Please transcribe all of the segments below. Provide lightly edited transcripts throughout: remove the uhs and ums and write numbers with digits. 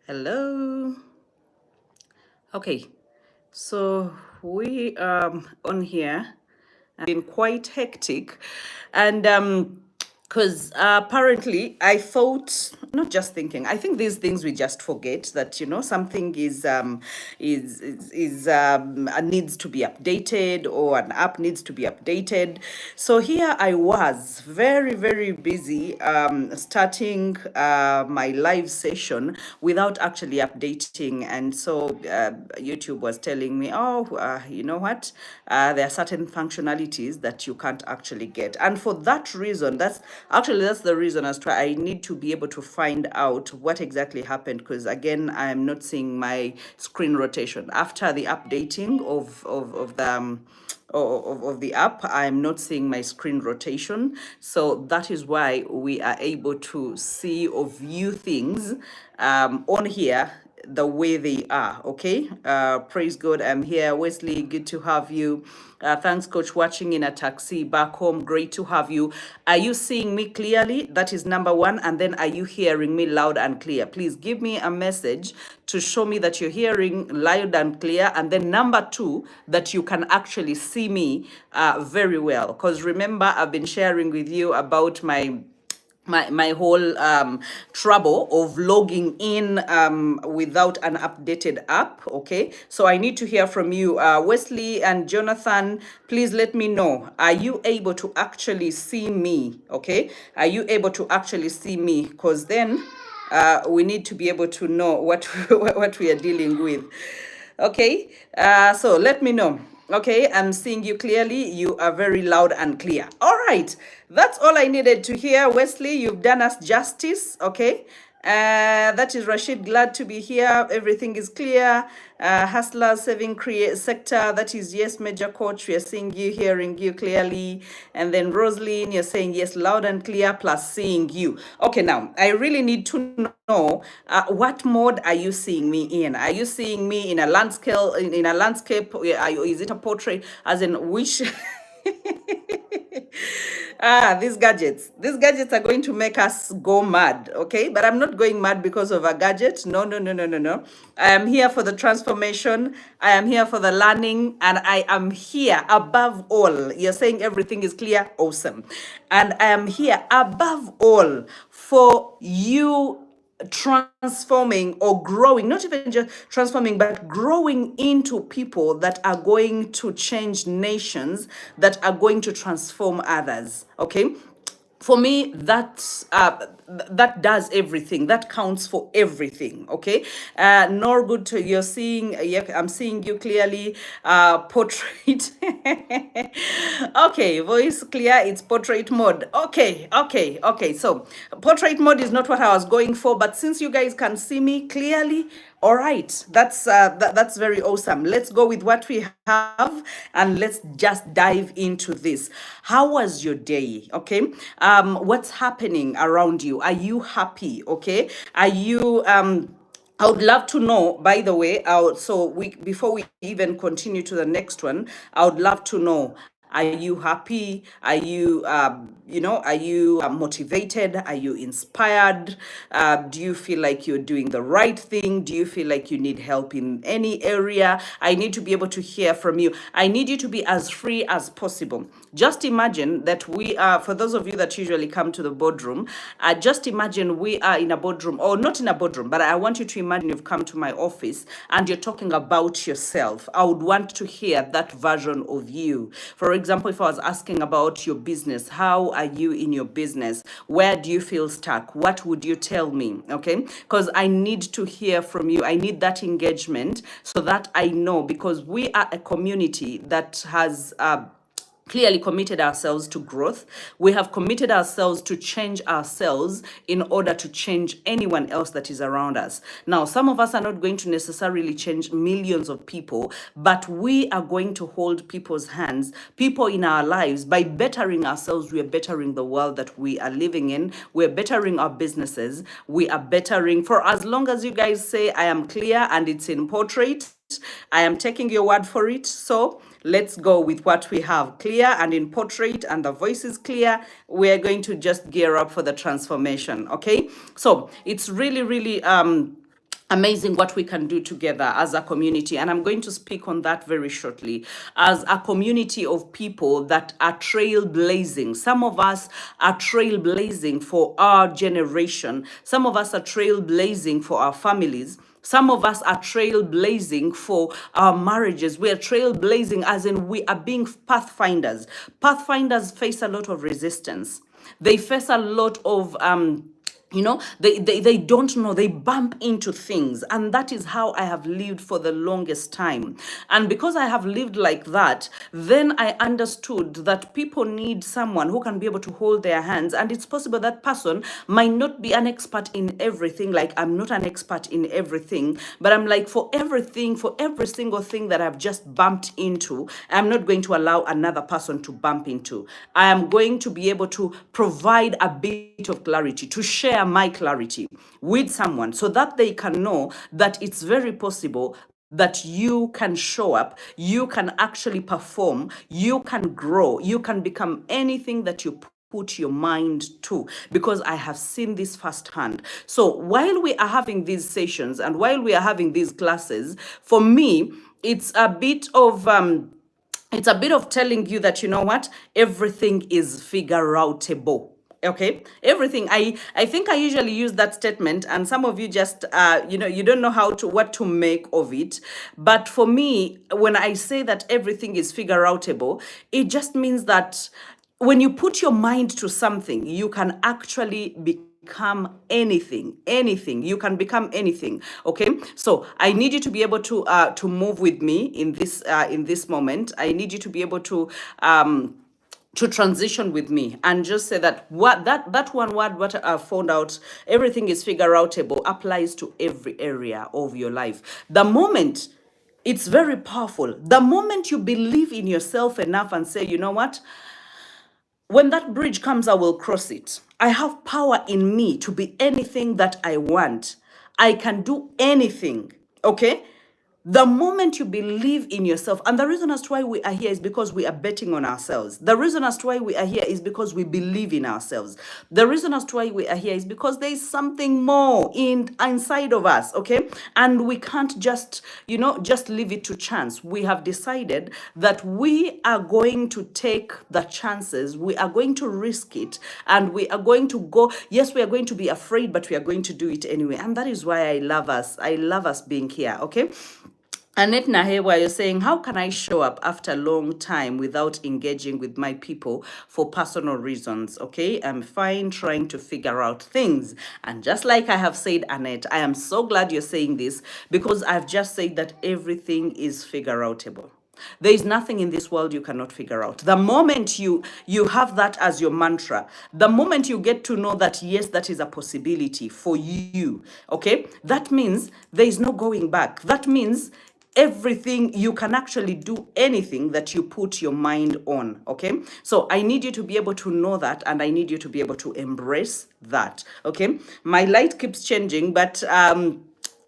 Hello. Okay, so we on here have been quite hectic, and because apparently I thought, not just thinking, I think these things we just forget that something is needs to be updated, or an app needs to be updated. So here I was very busy starting my live session without actually updating. And so YouTube was telling me, oh, you know what? There are certain functionalities that you can't actually get. And for that reason, that's the reason as to why I need to be able to find out what exactly happened. Because again, I'm not seeing my screen rotation after the updating of the of the app. I'm not seeing my screen rotation, so that is why we are able to see or view things on here the way they are. Okay, praise God, I'm here. Wesley, good to have you. Thanks, coach. Watching in a taxi back home, great to have you. Are you seeing me clearly? That is number one. And then, are you hearing me loud and clear? Please give me a message to show me that you're hearing loud and clear. And then number two, that you can actually see me very well. Because remember, I've been sharing with you about my whole trouble of logging in without an updated app. Okay, so I need to hear from you, Wesley and Jonathan. Please let me know, are you able to actually see me? Okay, are you able to actually see me? Because then we need to be able to know what what we are dealing with. Okay, so let me know. Okay, I'm seeing you clearly. You are very loud and clear. All right, that's all I needed to hear. Wesley, you've done us justice. Okay, that is Rashid. Glad to be here. Everything is clear. Hustler saving create sector. That is yes, Major Coach. We are seeing you, hearing you clearly. And then Rosaline, you're saying yes, loud and clear, plus seeing you. Okay, now I really need to know what mode are you seeing me in? Are you seeing me in a landscape? In a landscape? Is it a portrait? As in which? These gadgets are going to make us go mad. Okay, but I'm not going mad because of a gadget. No. I am here for the transformation. I am here for the learning, and I am here above all. You're saying everything is clear. Awesome. And I am here above all for you transforming or growing, not even just transforming, but growing into people that are going to change nations, that are going to transform others. Okay, for me, that does everything. That counts for everything. Okay, nor good to you're seeing. Yeah, I'm seeing you clearly. Portrait. Okay, voice clear. It's portrait mode. Okay. So portrait mode is not what I was going for, but since you guys can see me clearly, all right, that's very awesome. Let's go with what we have, and let's just dive into this. How was your day? Okay, what's happening around you? Are you happy? Okay, are you I would love to know, by the way, so we before we even continue to the next one, I would love to know, are you happy? Are you, are you motivated? Are you inspired? Do you feel like you're doing the right thing? Do you feel like you need help in any area? I need to be able to hear from you. I need you to be as free as possible. Just imagine that we are, for those of you that usually come to the boardroom, just imagine we are in a boardroom, or not in a boardroom, but I want you to imagine you've come to my office and you're talking about yourself. I would want to hear that version of you. For example, if I was asking about your business, how are you in your business? Where do you feel stuck? What would you tell me? Okay, because I need to hear from you. I need that engagement so that I know, because we are a community that has clearly committed ourselves to growth. We have committed ourselves to change ourselves in order to change anyone else that is around us. Now, some of us are not going to necessarily change millions of people, but we are going to hold people's hands, people in our lives. By bettering ourselves, we are bettering the world that we are living in. We're bettering our businesses. We are bettering, for as long as you guys say, I am clear and it's in portrait, I am taking your word for it. So let's go with what we have clear and in portrait, and the voice is clear. We're going to just gear up for the transformation. Okay, so it's really amazing what we can do together as a community. And I'm going to speak on that very shortly. As a community of people that are trailblazing. Some of us are trailblazing for our generation. Some of us are trailblazing for our families. Some of us are trailblazing for our marriages. We are trailblazing as in we are being pathfinders. Pathfinders face a lot of resistance. They face a lot of they don't know, they bump into things, and that is how I have lived for the longest time. And because I have lived like that, then I understood that people need someone who can be able to hold their hands. And it's possible that person might not be an expert in everything, like I'm not an expert in everything, but I'm like, for everything, for every single thing that I've just bumped into, I'm not going to allow another person to bump into. I am going to be able to provide a bit of clarity, to share my clarity with someone so that they can know that it's very possible that you can show up, you can actually perform, you can grow, you can become anything that you put your mind to, because I have seen this firsthand. So while we are having these sessions and while we are having these classes, for me, it's a bit of telling you that, you know what, everything is figure outable. Okay, everything. I think I usually use that statement, and some of you just you don't know how to what to make of it. But for me, when I say that everything is figure outable, it just means that when you put your mind to something, you can actually become anything. You can become anything. Okay, so I need you to be able to move with me in this moment. I need you to be able to transition with me and just say that what that one word, what I found out, everything is figure outable, applies to every area of your life. The moment, it's very powerful, the moment you believe in yourself enough and say, you know what, when that bridge comes, I will cross it. I have power in me to be anything that I want. I can do anything. Okay? The moment you believe in yourself, and the reason as to why we are here is because we are betting on ourselves. The reason as to why we are here is because we believe in ourselves. The reason as to why we are here is because there is something more inside of us, okay? And we can't just, just leave it to chance. We have decided that we are going to take the chances, we are going to risk it, and we are going to go. Yes, we are going to be afraid, but we are going to do it anyway. And that is why I love us. I love us being here, okay? Annette Nahewa, you're saying, how can I show up after a long time without engaging with my people for personal reasons? Okay, I'm fine trying to figure out things. And just like I have said, Annette, I am so glad you're saying this, because I've just said that everything is figure outable. There is nothing in this world you cannot figure out. The moment you have that as your mantra, the moment you get to know that, yes, that is a possibility for you, okay, that means there is no going back. That means everything, you can actually do anything that you put your mind on. Okay, so I need you to be able to know that, and I need you to be able to embrace that. Okay, my light keeps changing, but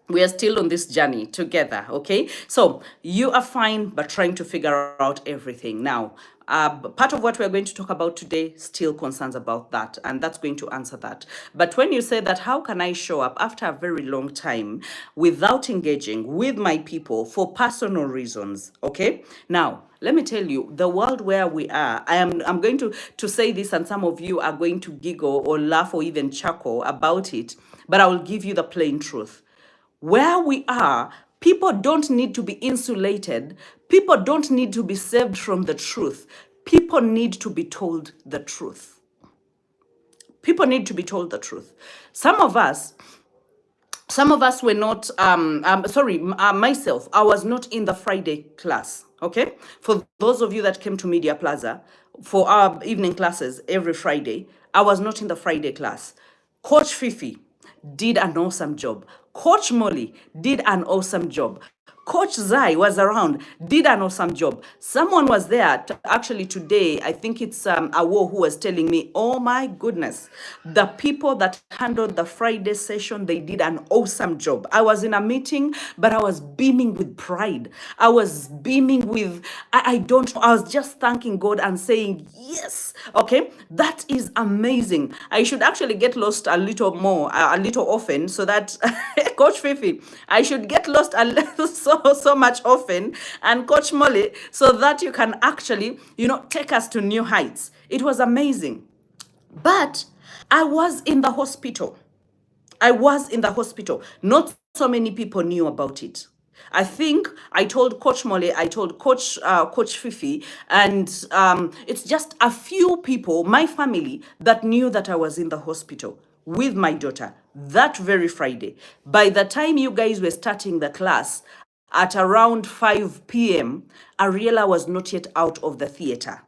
we are still on this journey together. Okay, so you are fine, but trying to figure out everything now. Part of what we're going to talk about today still concerns about that, and that's going to answer that. But when you say that, how can I show up after a very long time without engaging with my people for personal reasons? Okay, now let me tell you, the world where we are, I'm going to say this, and some of you are going to giggle or laugh or even chuckle about it, but I will give you the plain truth. Where we are, people don't need to be insulated. People don't need to be saved from the truth. People need to be told the truth. People need to be told the truth. Some of us were not, myself, I was not in the Friday class, okay? For those of you that came to Media Plaza, for our evening classes every Friday, I was not in the Friday class. Coach Fifi did an awesome job. Coach Molly did an awesome job. Coach Zai was around, did an awesome job. Someone was there actually today. I think it's Awo who was telling me, oh my goodness, the people that handled the Friday session, they did an awesome job. I was in a meeting, but I was beaming with pride. I was beaming with, I don't know, I was just thanking God and saying, yes, okay, that is amazing. I should actually get lost a little more, a little often, so that Coach Fifi, I should get lost a little, so much often, and Coach Molly, so that you can actually, take us to new heights. It was amazing. But I was in the hospital. I was in the hospital. Not so many people knew about it. I think I told Coach Molly, I told Coach Fifi, and it's just a few people, my family, that knew that I was in the hospital with my daughter that very Friday. By the time you guys were starting the class at around 5 p.m., Ariella was not yet out of the theater.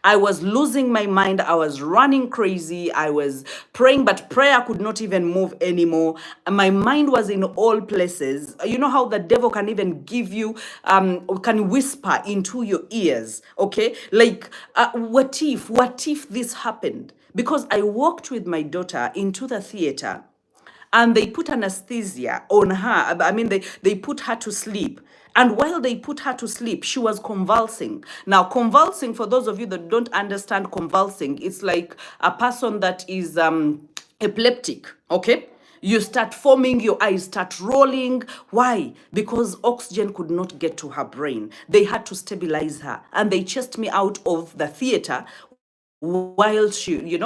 I was losing my mind. I was running crazy. I was praying, but prayer could not even move anymore. My mind was in all places. You know how the devil can even give you, can whisper into your ears, okay? Like, what if this happened? Because I walked with my daughter into the theater and they put anesthesia on her. I mean, they put her to sleep. And while they put her to sleep, she was convulsing. Now, convulsing, for those of you that don't understand convulsing, it's like a person that is epileptic, okay? You start foaming, your eyes start rolling. Why? Because oxygen could not get to her brain. They had to stabilize her. And they chased me out of the theater while she, when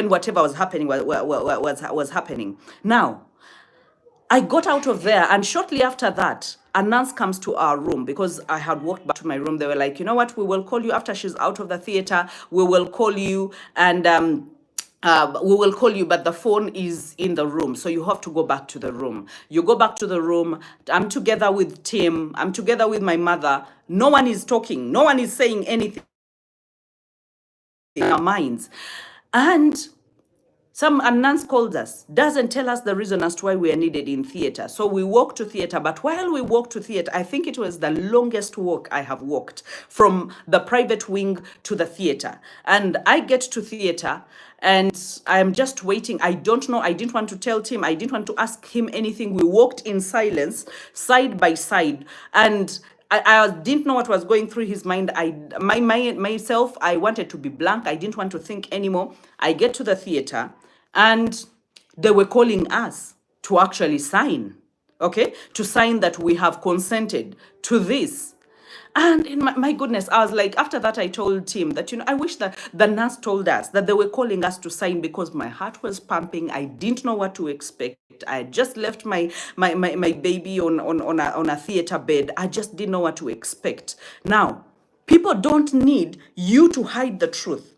whatever was happening was happening. Now, I got out of there, and shortly after that, a nurse comes to our room because I had walked back to my room. They were like, you know what, we will call you after she's out of the theater. We will call you, and we will call you, but the phone is in the room, so you have to go back to the room. You go back to the room. I'm together with Tim. I'm together with my mother. No one is talking. No one is saying anything in our minds. And a nurse called us, doesn't tell us the reason as to why we are needed in theater. So we walk to theater, but while we walk to theater, I think it was the longest walk I have walked from the private wing to the theater. And I get to theater and I'm just waiting. I don't know. I didn't want to tell Tim. I didn't want to ask him anything. We walked in silence, side by side. And I didn't know what was going through his mind. Myself, I wanted to be blank. I didn't want to think anymore. I get to the theater and they were calling us to actually sign, okay? To sign that we have consented to this. And in my goodness, I was like, after that, I told Tim that, I wish that the nurse told us that they were calling us to sign, because my heart was pumping. I didn't know what to expect. I had just left my baby on a theater bed. I just didn't know what to expect. Now, people don't need you to hide the truth.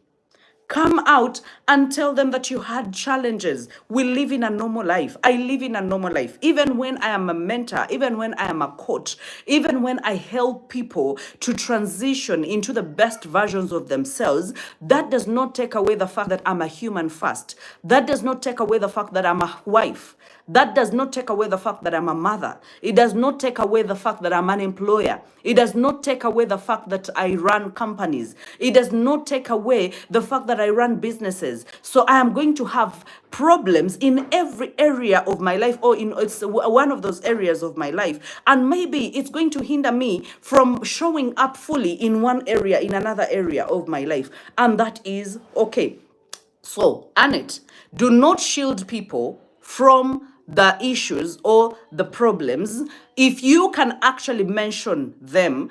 Come out and tell them that you had challenges. We live in a normal life. I live in a normal life. Even when I am a mentor, even when I am a coach, even when I help people to transition into the best versions of themselves, that does not take away the fact that I'm a human first. That does not take away the fact that I'm a wife. That does not take away the fact that I'm a mother. It does not take away the fact that I'm an employer. It does not take away the fact that I run companies. It does not take away the fact that I run businesses. So I am going to have problems in every area of my life, or it's one of those areas of my life. And maybe it's going to hinder me from showing up fully in one area, in another area of my life. And that is okay. So, Annette, do not shield people from the issues or the problems. If you can actually mention them,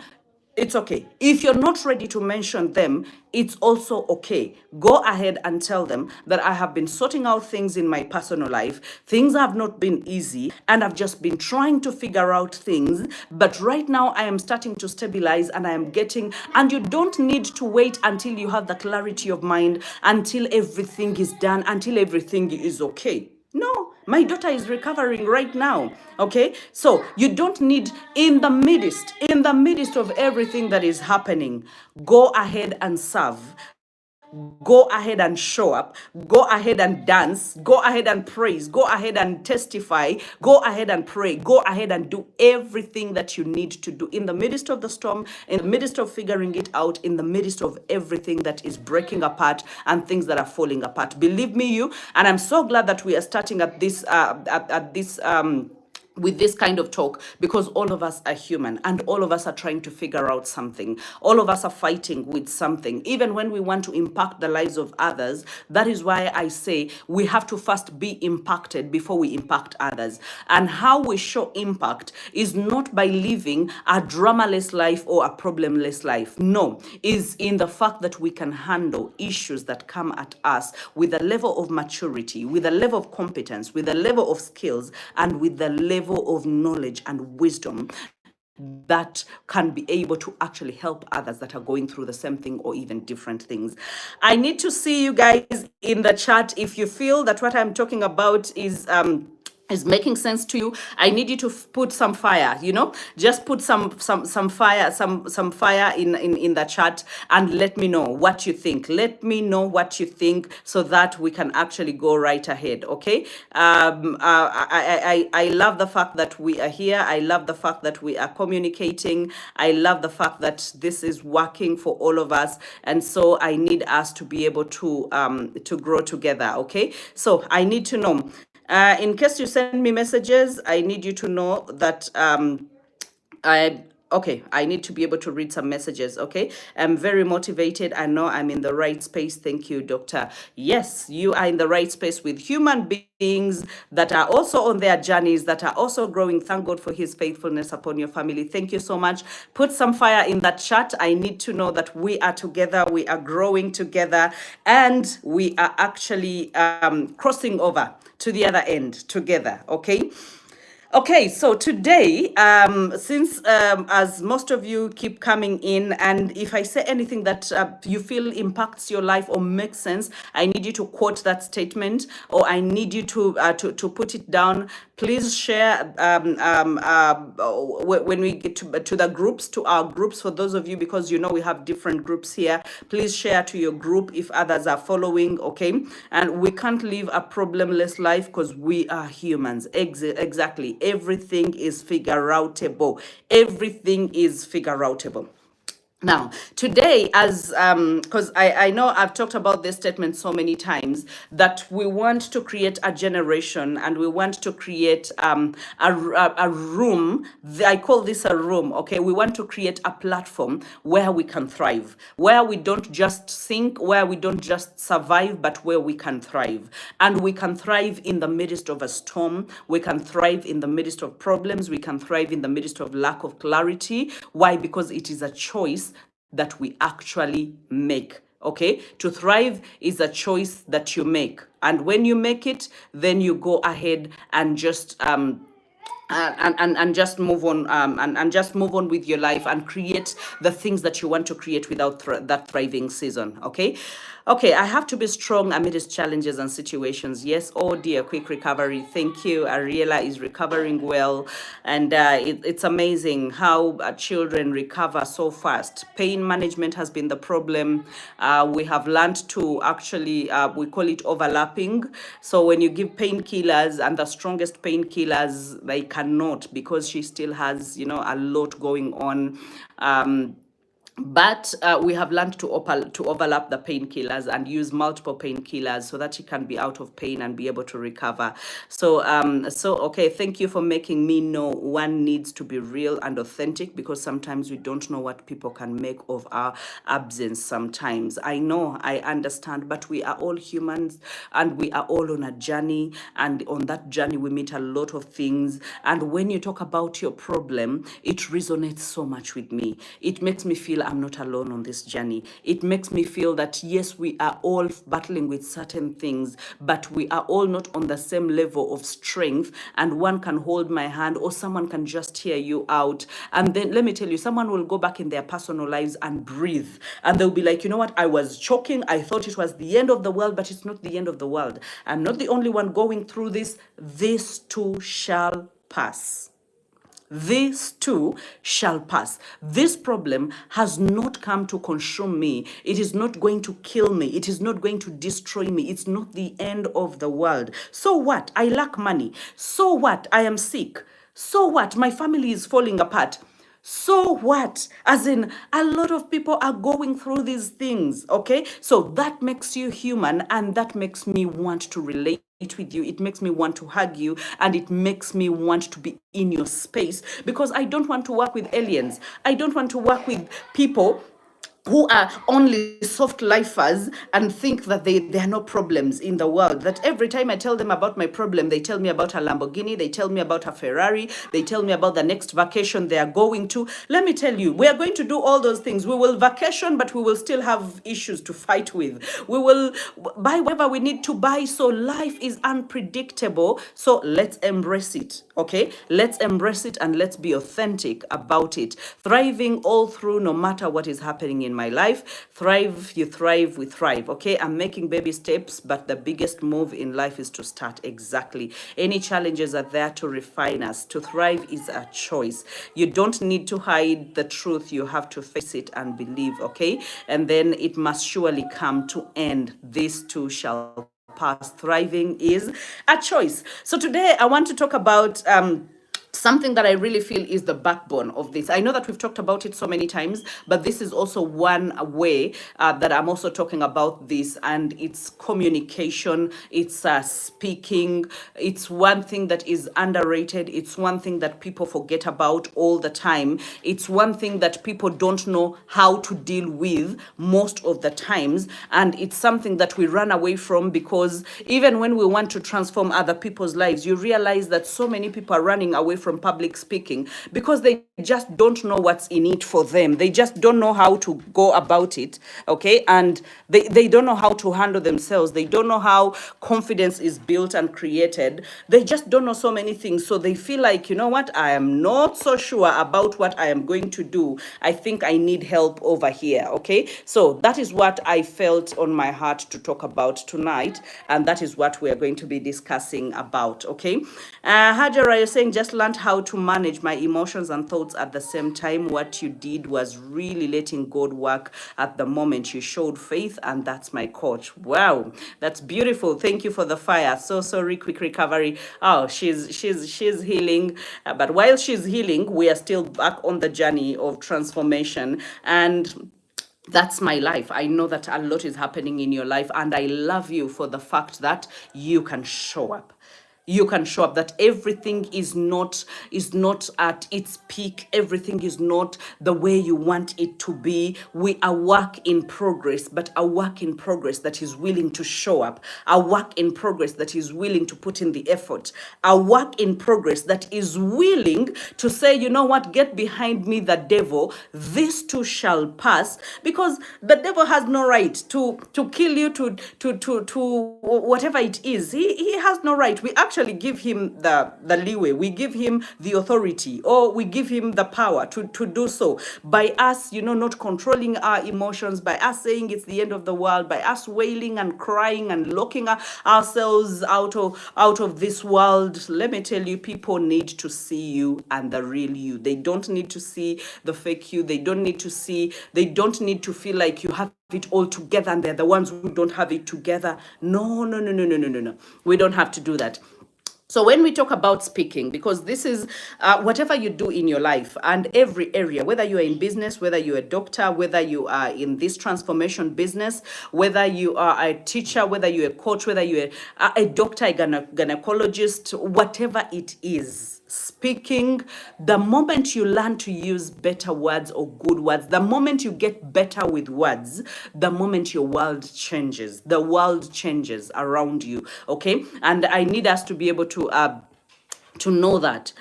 it's okay. If you're not ready to mention them, it's also okay. Go ahead and tell them that I have been sorting out things in my personal life. Things have not been easy, and I've just been trying to figure out things. But right now I am starting to stabilize, and I am getting, and you don't need to wait until you have the clarity of mind, until everything is done, until everything is okay. No, my daughter is recovering right now. Okay, so you don't need, in the midst of everything that is happening, go ahead and serve. go ahead and show up, go ahead and dance, go ahead and praise, go ahead and testify, go ahead and pray, go ahead and do everything that you need to do in the midst of the storm, in the midst of figuring it out, in the midst of everything that is breaking apart and things that are falling apart. Believe me, you, and I'm so glad that we are starting at this with this kind of talk, because all of us are human and all of us are trying to figure out something. All of us are fighting with something, even when we want to impact the lives of others. That is why I say we have to first be impacted before we impact others. And how we show impact is not by living a dramaless life or a problemless life. No, is in the fact that we can handle issues that come at us with a level of maturity, with a level of competence, with a level of skills, and with the level of knowledge and wisdom that can be able to actually help others that are going through the same thing or even different things. I need to see you guys in the chat if you feel that what I'm talking about is making sense to you. I need you to put some fire, just put some fire, some fire in the chat, and let me know what you think. Let me know what you think so that we can actually go right ahead. Okay. I love the fact that we are here. I love the fact that we are communicating. I love the fact that this is working for all of us, and so I need us to be able to grow together. Okay. So I need to know. In case you send me messages, I need you to know that I need to be able to read some messages. Okay, I'm very motivated. I know I'm in the right space. Thank you, Doctor. Yes, you are in the right space with human beings that are also on their journeys, that are also growing. Thank God for his faithfulness upon your family. Thank you so much. Put some fire in that chat. I need to know that we are together, we are growing together, and we are actually crossing over to the other end together. Okay. Okay, so today, since as most of you keep coming in, and if I say anything that you feel impacts your life or makes sense, I need you to quote that statement, or I need you to put it down. Please share when we get to the groups, to our groups. For those of you, because we have different groups here, please share to your group if others are following. Okay, and we can't live a problemless life because we are humans. Exactly. Everything is figure outable. Everything is figure outable. Now, today, as because I know I've talked about this statement so many times, that we want to create a generation and we want to create a room. I call this a room, okay? We want to create a platform where we can thrive, where we don't just sink, where we don't just survive, but where we can thrive. And we can thrive in the midst of a storm. We can thrive in the midst of problems. We can thrive in the midst of lack of clarity. Why? Because it is a choice that we actually make. Okay, to thrive is a choice that you make, and when you make it, then you go ahead and just and just move on, and just move on with your life and create the things that you want to create without that thriving season. Okay. Okay, I have to be strong amidst challenges and situations. Yes, oh dear, quick recovery. Thank you. Ariela is recovering well, and it's amazing how children recover so fast. Pain management has been the problem. We have learned to actually, we call it overlapping. So when you give painkillers, and the strongest painkillers, they cannot, because she still has, a lot going on. But we have learned to overlap the painkillers and use multiple painkillers so that you can be out of pain and be able to recover. So okay, thank you for making me know one needs to be real and authentic, because sometimes we don't know what people can make of our absence. Sometimes I know, I understand, but we are all humans and we are all on a journey, and on that journey we meet a lot of things. And when you talk about your problem, it resonates so much with me. It makes me feel I'm not alone on this journey. It makes me feel that yes, we are all battling with certain things, but we are all not on the same level of strength, and one can hold my hand, or someone can just hear you out. And then let me tell you, someone will go back in their personal lives and breathe, and they'll be like, you know what, I was choking, I thought it was the end of the world, but it's not the end of the world. I'm not the only one going through this. This too shall pass. this too shall pass. This problem has not come to consume me. It is not going to kill me. It is not going to destroy me. It's not the end of the world. So what? I lack money. So what? I am sick. So what? My family is falling apart. So what? As in, a lot of people are going through these things, okay? So that makes you human, and that makes me want to relate with you. It makes me want to hug you, and it makes me want to be in your space, because I don't want to work with aliens. I don't want to work with people who are only soft lifers and think that there are no problems in the world. That every time I tell them about my problem, they tell me about a Lamborghini, they tell me about a Ferrari, they tell me about the next vacation they are going to. Let me tell you, we are going to do all those things. We will vacation, but we will still have issues to fight with. We will buy whatever we need to buy. So life is unpredictable. So let's embrace it, okay? Let's embrace it, and let's be authentic about it. Thriving all through, no matter what is happening in my life. Thrive, you thrive, we thrive, okay? I'm making baby steps, but the biggest move in life is to start. Exactly. Any challenges are there to refine us. To thrive is a choice. You don't need to hide the truth. You have to face it and believe, okay? And then it must surely come to end. This too shall pass. Thriving is a choice. So today I want to talk about something that I really feel is the backbone of this. I know that we've talked about it so many times, but this is also one way that I'm also talking about this, and it's communication, it's speaking. It's one thing that is underrated. It's one thing that people forget about all the time. It's one thing that people don't know how to deal with most of the times, and it's something that we run away from, because even when we want to transform other people's lives, you realize that so many people are running away from public speaking because they just don't know what's in it for them. They just don't know how to go about it, okay? And they don't know how to handle themselves. They don't know how confidence is built and created. They just don't know so many things. So they feel like, you know what, I am not so sure about what I am going to do. I think I need help over here, okay? So that is what I felt on my heart to talk about tonight, and that is what we are going to be discussing about, okay? Hajara, you're saying just learned how to manage my emotions and thoughts at the same time. What you did was really letting God work at the moment. You showed faith, and that's my coach. Wow, that's beautiful. Thank you for the fire. So sorry, quick recovery. Oh, she's healing, but while she's healing, we are still back on the journey of transformation, and that's my life. I know that a lot is happening in your life, and I love you for the fact that you can show up. You can show up, that everything is not at its peak. Everything is not the way you want it to be. We are work in progress, but a work in progress that is willing to show up, a work in progress that is willing to put in the effort, a work in progress that is willing to say, you know what, get behind me, the devil. This too shall pass, because the devil has no right to kill you, to whatever it is. He has no right. We actually give him the leeway. We give him the authority, or we give him the power to do so, by us, not controlling our emotions, by us saying it's the end of the world, by us wailing and crying and locking ourselves out of this world. Let me tell you, people need to see you and the real you. They don't need to see the fake you. They don't need to feel like you have it all together and they're the ones who don't have it together. No, no, no, no, no, no, no, no. We don't have to do that. So when we talk about speaking, because this is whatever you do in your life and every area, whether you are in business, whether you're a doctor, whether you are in this transformation business, whether you are a teacher, whether you're a coach, whether you're a doctor, a gynecologist, whatever it is, speaking, the moment you learn to use better words or good words, the moment you get better with words, the moment your world changes, the world changes around you, okay? And I need us to be able to know that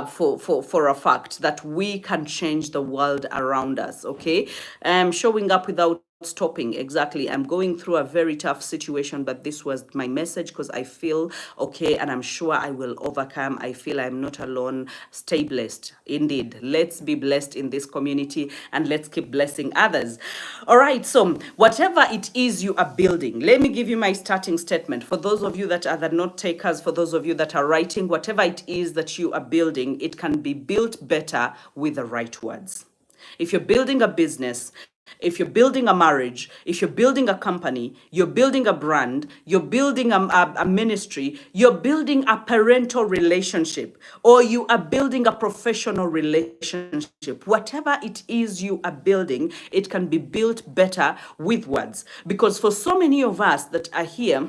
for a fact, that we can change the world around us, okay? Showing up without stopping. Exactly. I'm going through a very tough situation, but this was my message because I feel okay and I'm sure I will overcome. I feel I'm not alone. Stay blessed. Indeed. Let's be blessed in this community and let's keep blessing others. All right. So, whatever it is you are building, let me give you my starting statement. For those of you that are the note takers, for those of you that are writing, whatever it is that you are building, it can be built better with the right words. If you're building a business, if you're building a marriage, if you're building a company, you're building a brand, you're building a ministry, you're building a parental relationship, or you are building a professional relationship, whatever it is you are building, it can be built better with words. Because for so many of us that are here,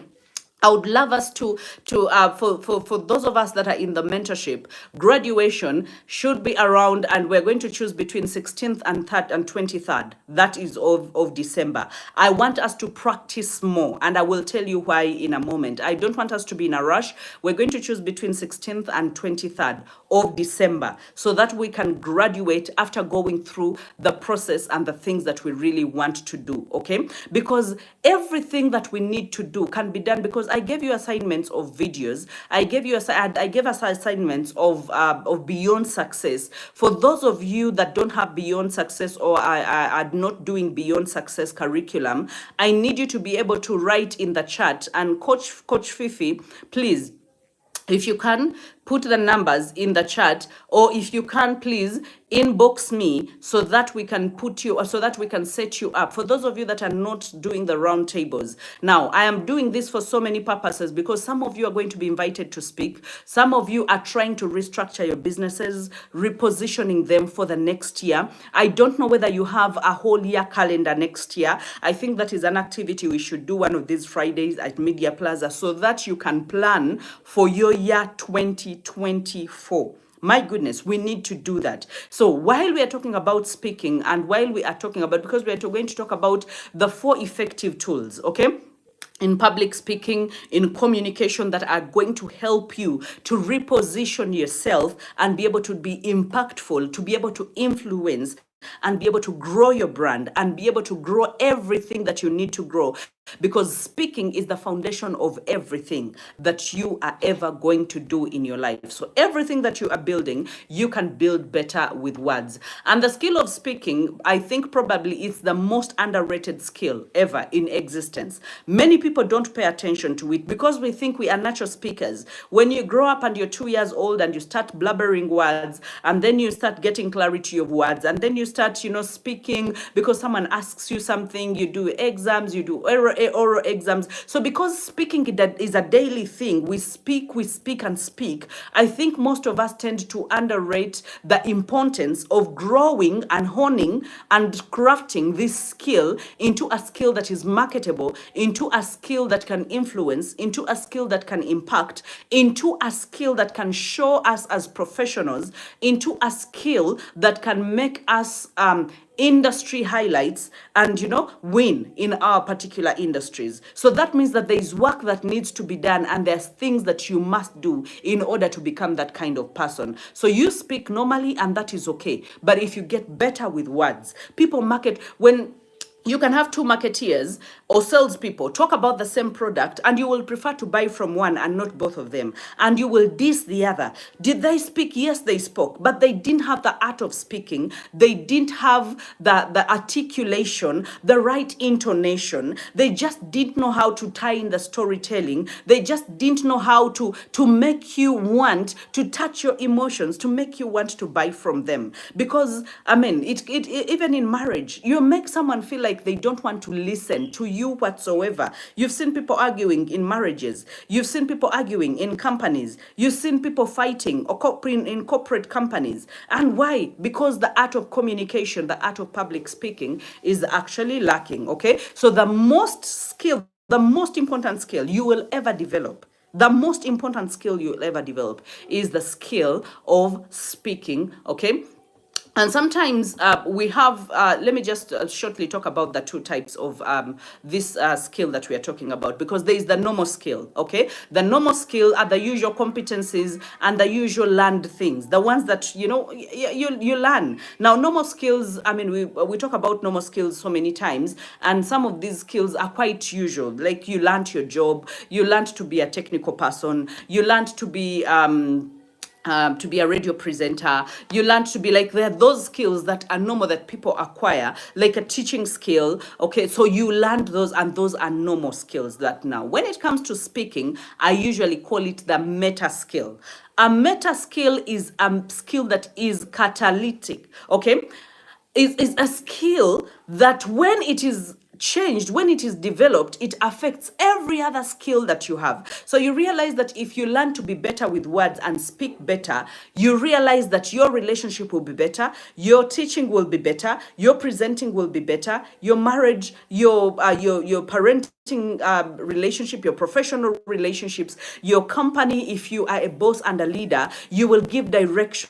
I would love us for those of us that are in the mentorship, graduation should be around, and we're going to choose between 16th and 3rd and 23rd. That is of December. I want us to practice more, and I will tell you why in a moment. I don't want us to be in a rush. We're going to choose between 16th and 23rd of December so that we can graduate after going through the process and the things that we really want to do, okay? Because everything that we need to do can be done, because I gave you assignments of videos. I gave us assignments of Beyond Success. For those of you that don't have Beyond Success or are not doing Beyond Success curriculum, I need you to be able to write in the chat. And Coach Fifi, please, if you can, put the numbers in the chat, or if you can, please inbox me so that we can put you, or so that we can set you up. For those of you that are not doing the round tables, now I am doing this for so many purposes, because some of you are going to be invited to speak. Some of you are trying to restructure your businesses, repositioning them for the next year. I don't know whether you have a whole year calendar next year. I think that is an activity we should do one of these Fridays at Media Plaza so that you can plan for your year 2024. My goodness, we need to do that. So while we are talking about speaking, and while we are talking about, because we are going to talk about the 4 effective tools, okay? In public speaking, in communication, that are going to help you to reposition yourself and be able to be impactful, to be able to influence and be able to grow your brand and be able to grow everything that you need to grow, because speaking is the foundation of everything that you are ever going to do in your life. So everything that you are building, you can build better with words. And the skill of speaking, I think probably is the most underrated skill ever in existence. Many people don't pay attention to it because we think we are natural speakers. When you grow up and you're 2 years old and you start blabbering words, and then you start getting clarity of words, and then you start, speaking because someone asks you something, you do exams, you do oral exams. So because speaking is a daily thing, we speak and speak, I think most of us tend to underrate the importance of growing and honing and crafting this skill into a skill that is marketable, into a skill that can influence, into a skill that can impact, into a skill that can show us as professionals, into a skill that can make us industry highlights and win in our particular industries. So that means that there is work that needs to be done, and there's things that you must do in order to become that kind of person. So you speak normally, and that is okay, but if you get better with words, people market when you can have 2 marketeers or salespeople talk about the same product, and you will prefer to buy from one and not both of them. And you will diss the other. Did they speak? Yes, they spoke, but they didn't have the art of speaking. They didn't have the articulation, the right intonation. They just didn't know how to tie in the storytelling. They just didn't know how to make you want to touch your emotions, to make you want to buy from them. Because, I mean, it even in marriage, you make someone feel like they don't want to listen to you whatsoever. You've seen people arguing in marriages. You've seen people arguing in companies. You've seen people fighting or in corporate companies. And why? Because the art of communication, the art of public speaking is actually lacking, okay? So the most important skill you will ever develop, the most important skill you'll ever develop is the skill of speaking, okay? And sometimes we have, let me just shortly talk about the two types of this skill that we are talking about, because there is the normal skill, okay? The normal skill are the usual competencies and the usual learned things, the ones that, you know, you learn. Now, normal skills, I mean, we talk about normal skills so many times, and some of these skills are quite usual. Like you learned your job, you learned to be a technical person, you learned to be a radio presenter. You learn to be like, there are those skills that are normal that people acquire, like a teaching skill. Okay, so you learned those, and those are normal skills. That now, when it comes to speaking, I usually call it the meta skill. A meta skill is a skill that is catalytic. Okay, is a skill that when it is changed, when it is developed, it affects every other skill that you have. So you realize that if you learn to be better with words and speak better, you realize that your relationship will be better, your teaching will be better, your presenting will be better, your marriage, your parenting relationship, your professional relationships, your company, if you are a boss and a leader, you will give direction,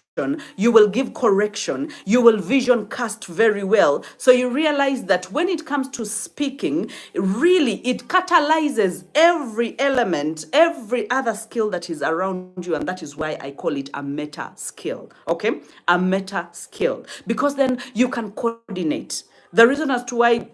you will give correction, you will vision cast very well. So you realize that when it comes to speaking, really it catalyzes every element, every other skill that is around you. And that is why I call it a meta skill. Okay, a meta skill, because then you can coordinate. The reason as to why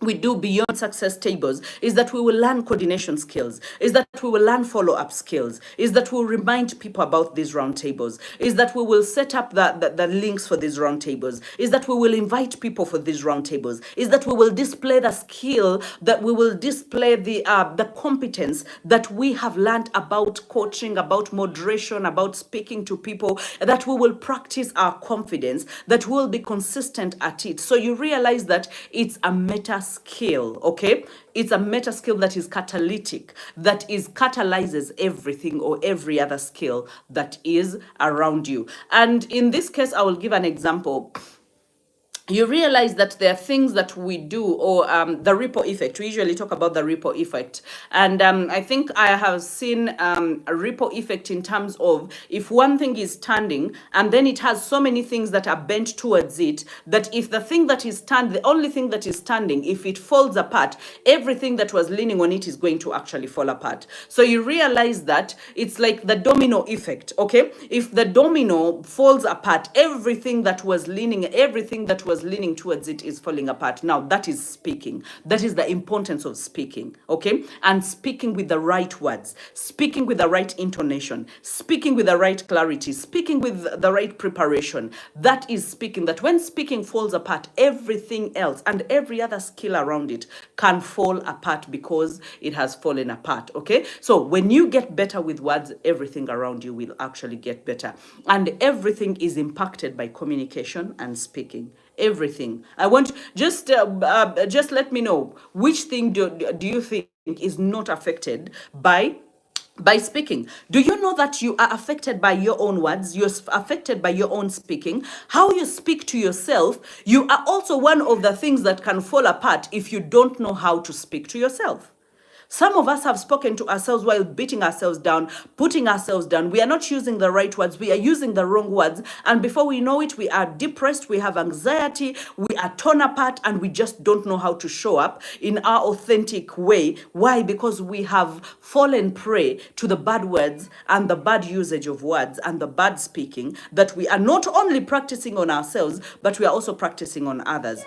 we do beyond success tables is that we will learn coordination skills, is that we will learn follow-up skills, is that we'll remind people about these round tables, is that we will set up the links for these round tables, is that we will invite people for these round tables, is that we will display the skill, that we will display the competence that we have learned about coaching, about moderation, about speaking to people, that we will practice our confidence, that we will be consistent at it. So you realize that it's a meta skill, okay? It's a meta skill that is catalytic, that is catalyzes everything or every other skill that is around you. And in this case, I will give an example. You realize that there are things that we do, or the ripple effect. We usually talk about the ripple effect. And I think I have seen a ripple effect in terms of if one thing is standing and then it has so many things that are bent towards it, that if the thing that is the only thing that is standing, if it falls apart, everything that was leaning on it is going to actually fall apart. So you realize that it's like the domino effect, okay? If the domino falls apart, everything that was leaning towards it is falling apart. Now that is speaking. That is the importance of speaking, okay? And speaking with the right words, speaking with the right intonation, speaking with the right clarity, speaking with the right preparation. That is speaking. That when speaking falls apart, everything else and every other skill around it can fall apart because it has fallen apart, okay? So when you get better with words, everything around you will actually get better. And everything is impacted by communication and speaking. Everything. I want just let me know which thing do you think is not affected by speaking. Do you know that you are affected by your own words? You're affected by your own speaking. How you speak to yourself, you are also one of the things that can fall apart if you don't know how to speak to yourself. Some of us have spoken to ourselves while beating ourselves down, putting ourselves down. We are not using the right words. We are using the wrong words. And before we know it, we are depressed. We have anxiety. We are torn apart and we just don't know how to show up in our authentic way. Why? Because we have fallen prey to the bad words and the bad usage of words and the bad speaking that we are not only practicing on ourselves, but we are also practicing on others.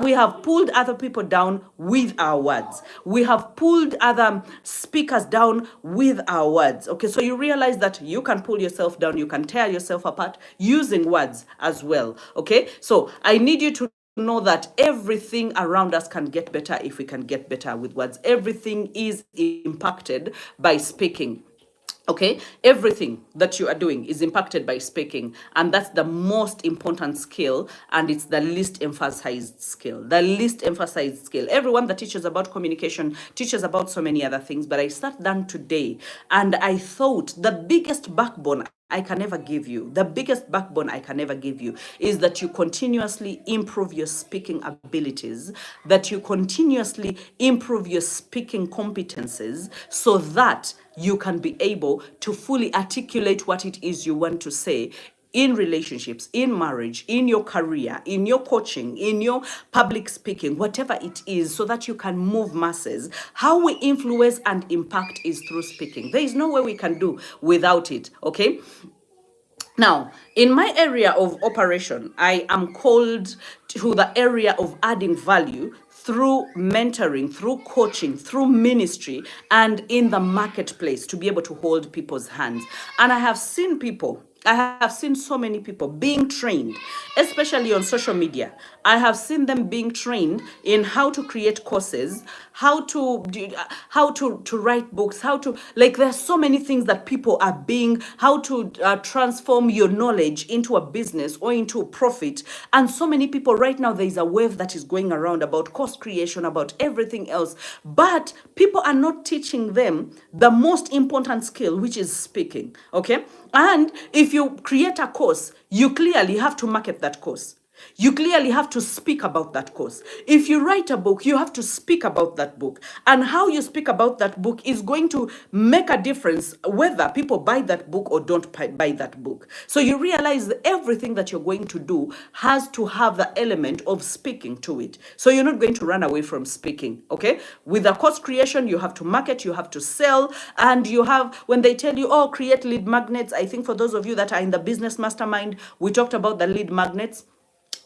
We have pulled other people down with our words. We have pulled other speakers down with our words. Okay, so you realize that you can pull yourself down, you can tear yourself apart using words as well. Okay, so I need you to know that everything around us can get better if we can get better with words. Everything is impacted by speaking. Okay, everything that you are doing is impacted by speaking, and that's the most important skill, and it's the least emphasized skill. The least emphasized skill. Everyone that teaches about communication teaches about so many other things, but I sat down today and I thought the biggest backbone I can never give you, the biggest backbone I can never give you is that you continuously improve your speaking abilities, that you continuously improve your speaking competences so that you can be able to fully articulate what it is you want to say in relationships, in marriage, in your career, in your coaching, in your public speaking, whatever it is, so that you can move masses. How we influence and impact is through speaking. There is no way we can do without it, okay? Now, in my area of operation, I am called to the area of adding value through mentoring, through coaching, through ministry, and in the marketplace to be able to hold people's hands. And I have seen so many people being trained, especially on social media. I have seen them being trained in how to create courses, how to write books, how to, like, there's so many things that people are being, how to transform your knowledge into a business or into a profit. And so many people right now, there is a wave that is going around about course creation, about everything else, but people are not teaching them the most important skill, which is speaking. Okay, and if you create a course, you clearly have to market that course. You clearly have to speak about that course. If you write a book, you have to speak about that book. And how you speak about that book is going to make a difference whether people buy that book or don't buy that book. So you realize that everything that you're going to do has to have the element of speaking to it. So you're not going to run away from speaking, okay? With the course creation, you have to market, you have to sell, and you have, when they tell you, oh, create lead magnets, I think for those of you that are in the business mastermind, we talked about the lead magnets.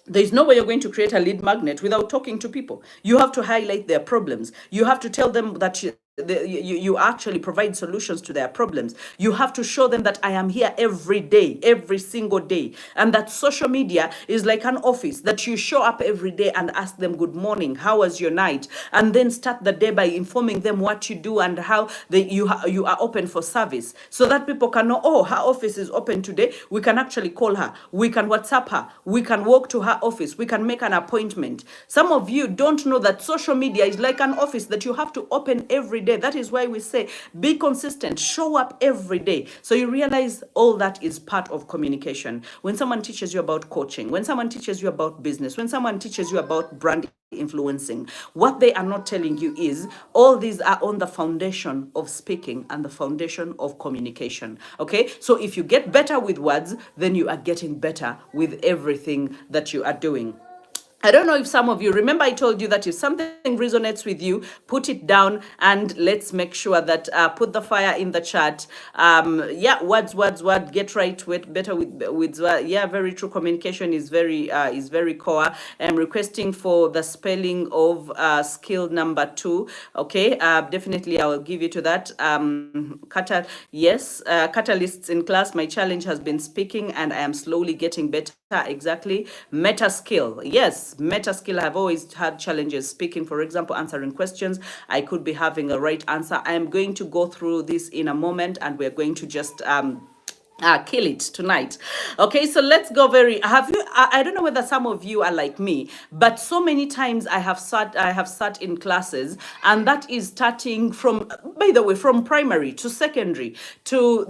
There's no way you're going to create a lead magnet without talking to people. You have to highlight their problems. You have to tell them that you actually provide solutions to their problems. You have to show them that I am here every day, every single day. And that social media is like an office, that you show up every day and ask them, good morning, how was your night? And then start the day by informing them what you do and how you are open for service. So that people can know, oh, her office is open today. We can actually call her. We can WhatsApp her. We can walk to her office. We can make an appointment. Some of you don't know that social media is like an office that you have to open every day. That is why we say be consistent, show up every day. So you realize all that is part of communication. When someone teaches you about coaching, when someone teaches you about business, when someone teaches you about brand influencing, what they are not telling you is all these are on the foundation of speaking and the foundation of communication. Okay, so if you get better with words, then you are getting better with everything that you are doing. I don't know if some of you remember I told you that if something resonates with you, put it down and let's make sure that put the fire in the chat. Yeah, words, get right with better with yeah, very true. Communication is very core. I'm requesting for the spelling of skill number 2. Okay, definitely I will give you to that. Yes, catalysts in class. My challenge has been speaking, and I am slowly getting better. Exactly. Meta skill. Yes, meta skill. I've always had challenges speaking, for example, answering questions. I could be having a right answer. I am going to go through this in a moment, and we're going to just kill it tonight. Okay, so let's go have you I don't know whether some of you are like me, but so many times I have sat in classes, and that is starting from, by the way, from primary to secondary to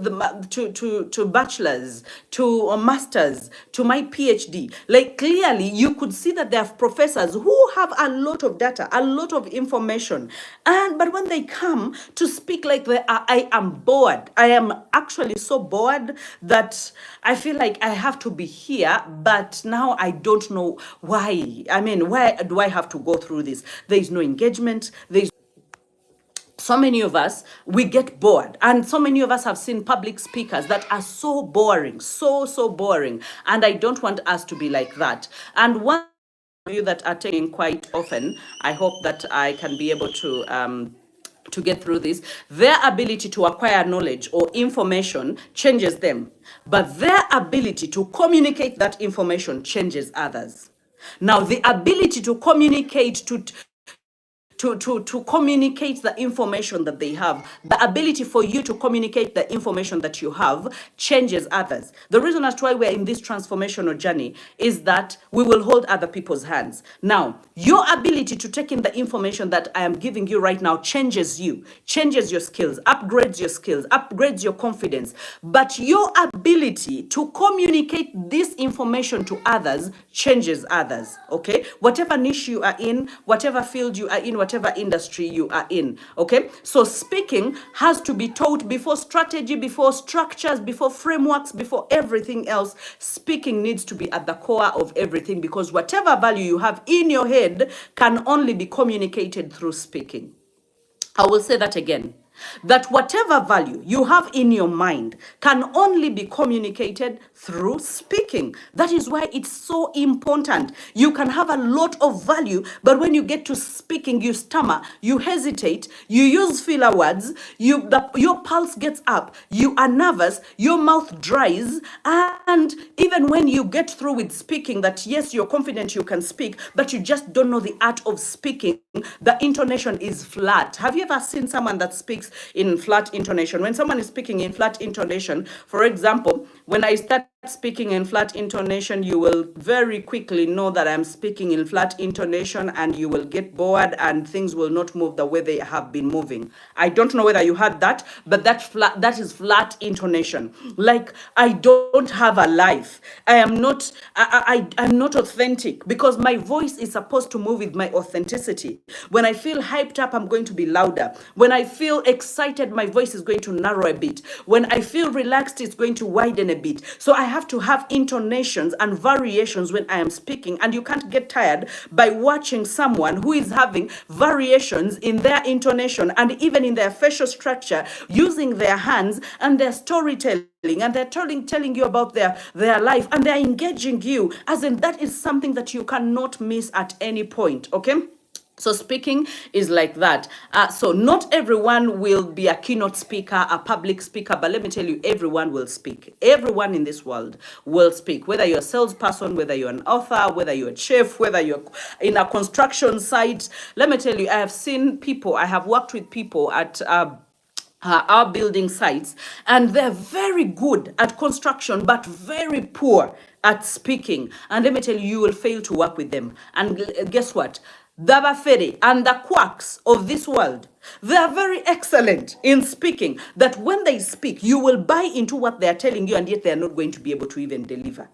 to bachelor's to a master's to my PhD. Like, clearly you could see that there are professors who have a lot of data, a lot of information, but when they come to speak like I am bored. I am actually so bored that I feel like I have to be here, but now I don't know why. I mean, why do I have to go through this? There is no engagement. So many of us, we get bored, and so many of us have seen public speakers that are so boring, so boring, and I don't want us to be like that. And one of you that are taking quite often, I hope that I can be able to get through this. Their ability to acquire knowledge or information changes them, but their ability to communicate that information changes others. Now, the ability to communicate to communicate the information that they have, the ability for you to communicate the information that you have changes others. The reason as to why we're in this transformational journey is that we will hold other people's hands. Now, your ability to take in the information that I am giving you right now changes you, changes your skills, upgrades your skills, upgrades your confidence. But your ability to communicate this information to others changes others, okay? Whatever niche you are in, whatever field you are in, whatever industry you are in. Okay, so speaking has to be taught before strategy, before structures, before frameworks, before everything else. Speaking needs to be at the core of everything, because whatever value you have in your head can only be communicated through speaking. I will say that again. That whatever value you have in your mind can only be communicated through speaking. That is why it's so important. You can have a lot of value, but when you get to speaking, you stammer, you hesitate, you use filler words, your pulse gets up, you are nervous, your mouth dries, and even when you get through with speaking, that yes, you're confident you can speak, but you just don't know the art of speaking, the intonation is flat. Have you ever seen someone that speaks in flat intonation? When someone is speaking in flat intonation, for example, when I start speaking in flat intonation, you will very quickly know that I'm speaking in flat intonation, and you will get bored and things will not move the way they have been moving. I don't know whether you heard that, but that is flat intonation. Like, I don't have a life. I'm not authentic, because my voice is supposed to move with my authenticity. When I feel hyped up, I'm going to be louder. When I feel excited, my voice is going to narrow a bit. When I feel relaxed, it's going to widen a bit. So I have to have intonations and variations when I am speaking, and you can't get tired by watching someone who is having variations in their intonation and even in their facial structure, using their hands and their storytelling, and they're telling you about their life, and they're engaging you, as in that is something that you cannot miss at any point. Okay, so speaking is like that. So not everyone will be a keynote speaker, a public speaker, but let me tell you, everyone will speak. Everyone in this world will speak, whether you're a salesperson, whether you're an author, whether you're a chef, whether you're in a construction site. Let me tell you, I have worked with people at our building sites, and they're very good at construction but very poor at speaking. And let me tell you, you will fail to work with them. And guess what? The Bafere and the quacks of this world, they are very excellent in speaking, that when they speak, you will buy into what they are telling you, and yet they are not going to be able to even deliver.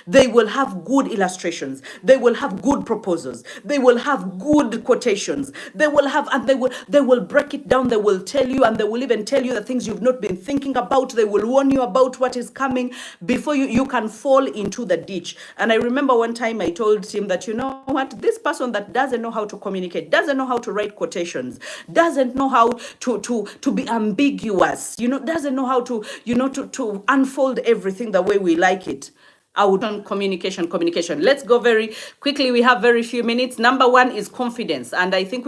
They will have good illustrations. They will have good proposals. They will have good quotations. They will break it down. They will tell you, and they will even tell you the things you've not been thinking about. They will warn you about what is coming before you can fall into the ditch. And I remember one time I told him that, you know what, this person that doesn't know how to communicate, doesn't know how to write quotations, doesn't know how to be ambiguous, doesn't know how to unfold everything the way we like it. I would on communication. Let's go very quickly. We have very few minutes. Number one is confidence. And I think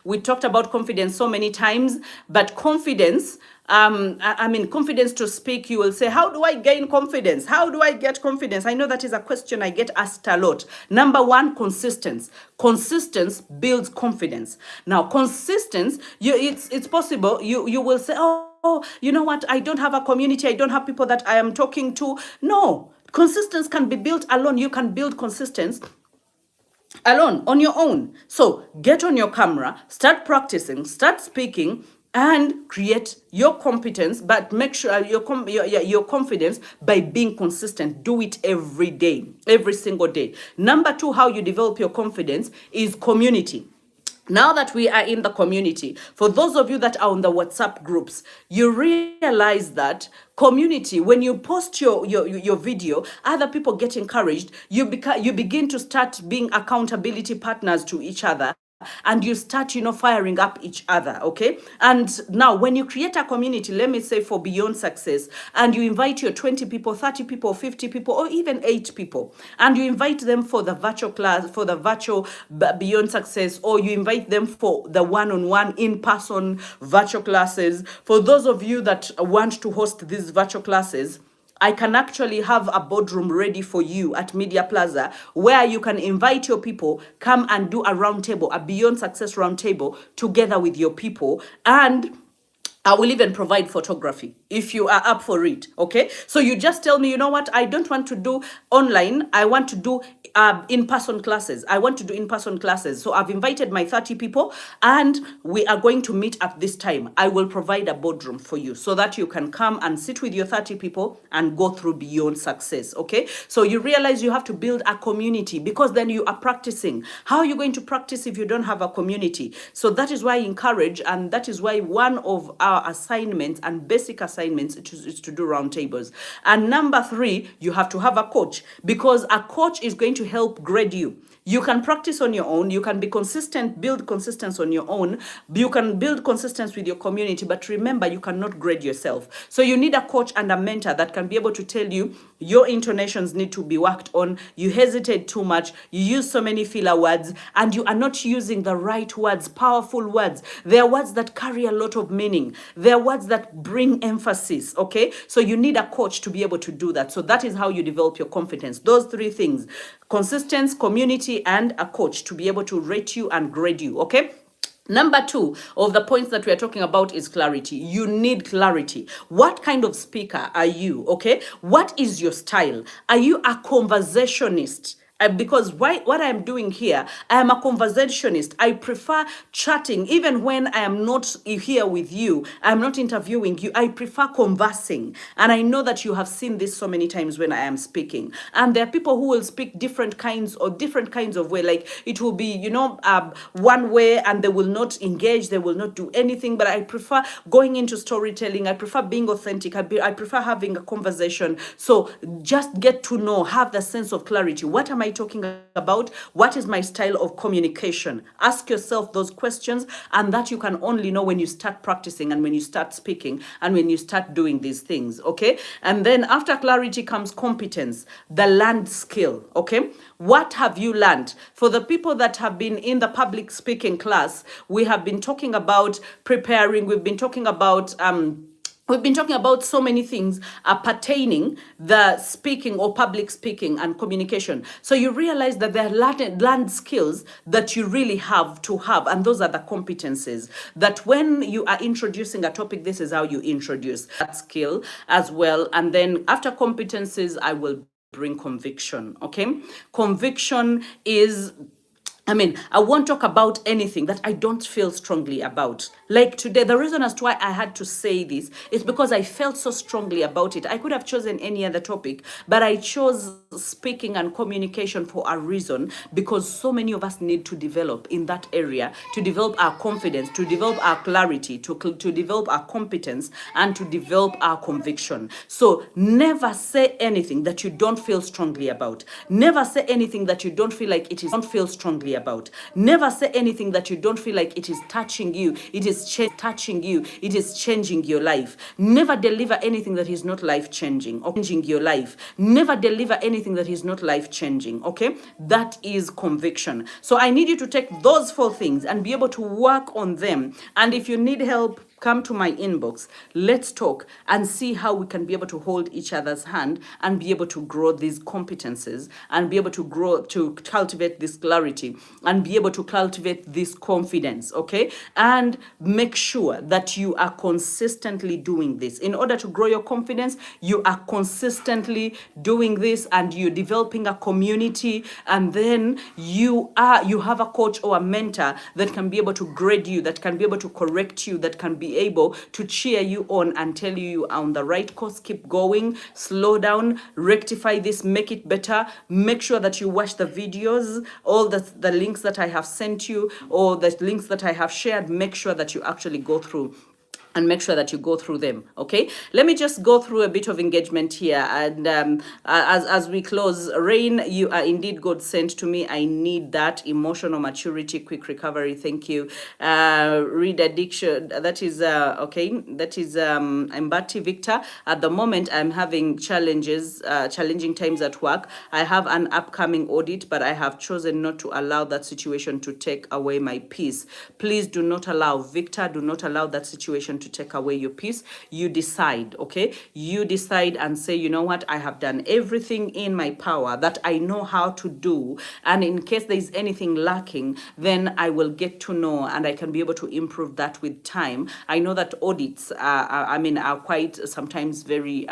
we talked about confidence so many times, but confidence, confidence to speak, you will say, how do I gain confidence? How do I get confidence? I know that is a question I get asked a lot. Number one, consistency. Consistency builds confidence. Now, consistency, it's possible. You will say, oh, you know what? I don't have a community. I don't have people that I am talking to. No. Consistency can be built alone. You can build consistency alone on your own. So get on your camera, start practicing, start speaking, and create your competence, but make sure your confidence by being consistent. Do it every day, every single day. Number two, how you develop your confidence is community. Now that we are in the community, for those of you that are on the WhatsApp groups, you realize that community, when you post your video, other people get encouraged. You begin to start being accountability partners to each other. And you start, firing up each other, okay? And now when you create a community, let me say for Beyond Success, and you invite your 20 people, 30 people, 50 people, or even 8 people, and you invite them for the virtual class, for the virtual Beyond Success, or you invite them for the one-on-one in-person virtual classes. For those of you that want to host these virtual classes, I can actually have a boardroom ready for you at Media Plaza, where you can invite your people, come and do a roundtable, a Beyond Success roundtable together with your people. And I will even provide photography. if you are up for it. Okay, so you just tell me, you know what, I don't want to do online, I want to do in-person classes. I want to do in-person classes. So I've invited my 30 people and we are going to meet at this time. I will provide a boardroom for you so that you can come and sit with your 30 people and go through beyond success. Okay, so you realize you have to build a community, because then you are practicing. How are you going to practice if you don't have a community? So that is why I encourage, and that is why one of our assignments and basic assignments is to do roundtables. And number 3, you have to have a coach, because a coach is going to help grade you. You can practice on your own. You can be consistent, build consistency on your own. You can build consistency with your community, but remember, you cannot grade yourself. So you need a coach and a mentor that can be able to tell you your intonations need to be worked on. You hesitate too much. You use so many filler words, and you are not using the right words, powerful words. They are words that carry a lot of meaning. They are words that bring emphasis. Okay, so you need a coach to be able to do that. So that is how you develop your confidence. Those 3 things: consistency, community, and a coach to be able to rate you and grade you. Okay. Number 2 of the points that we are talking about is clarity. You need clarity. What kind of speaker are you? Okay. What is your style? Are you a conversationist? Because what I'm doing here, I am a conversationist. I prefer chatting, even when I am not here with you. I'm not interviewing you. I prefer conversing. And I know that you have seen this so many times when I am speaking. And there are people who will speak different kinds of way. Like it will be, one way, and they will not engage. They will not do anything. But I prefer going into storytelling. I prefer being authentic. I prefer having a conversation. So just get to know, have the sense of clarity. What am I talking about? What is my style of communication? Ask yourself those questions, and that you can only know when you start practicing and when you start speaking and when you start doing these things. Okay. And then after clarity comes competence, the learned skill. Okay. What have you learned? For the people that have been in the public speaking class, we have been talking about preparing. We've been talking about so many things pertaining the speaking or public speaking and communication. So you realize that there are learned skills that you really have to have, and those are the competencies that when you are introducing a topic, this is how you introduce that skill as well. And then after competencies, I will bring conviction. Okay, conviction is, I won't talk about anything that I don't feel strongly about. Like today, the reason as to why I had to say this is because I felt so strongly about it. I could have chosen any other topic, but I chose speaking and communication for a reason, because so many of us need to develop in that area, to develop our confidence, to develop our clarity, to develop our competence, and to develop our conviction. So never say anything that you don't feel strongly about. Never say anything that you don't feel like don't feel strongly about. Never say anything that you don't feel like it is touching you, it is touching you, it is changing your life. Never deliver anything that is not life changing or changing your life. Never deliver anything that is not life changing. Okay, that is conviction. So I need you to take those 4 things and be able to work on them. And if you need help, come to my inbox. Let's talk and see how we can be able to hold each other's hand and be able to grow these competences and be able to grow, to cultivate this clarity and be able to cultivate this confidence. Okay, and make sure that you are consistently doing this. In order to grow your confidence, you are consistently doing this, and you're developing a community, and then you have a coach or a mentor that can be able to grade you, that can be able to correct you, that can be able to cheer you on and tell you are on the right course. Keep going, slow down, rectify this, make it better. Make sure that you watch the videos, all the links that I have sent you or the links that I have shared. Make sure that you actually go through and make sure that you go through them. Okay, let me just go through a bit of engagement here, and as we close, Rain, you are indeed God sent to me. I need that. Emotional maturity, quick recovery, thank you. Read addiction, that is okay, that is Bahati Victor. At the moment I'm having challenging times at work. I have an upcoming audit, but I have chosen not to allow that situation to take away my peace. Please do not allow, Victor, do not allow that situation to to take away your peace. You decide, okay? You decide and say, you know what? I have done everything in my power that I know how to do. And in case there is anything lacking, then I will get to know and I can be able to improve that with time. I know that audits, are quite sometimes very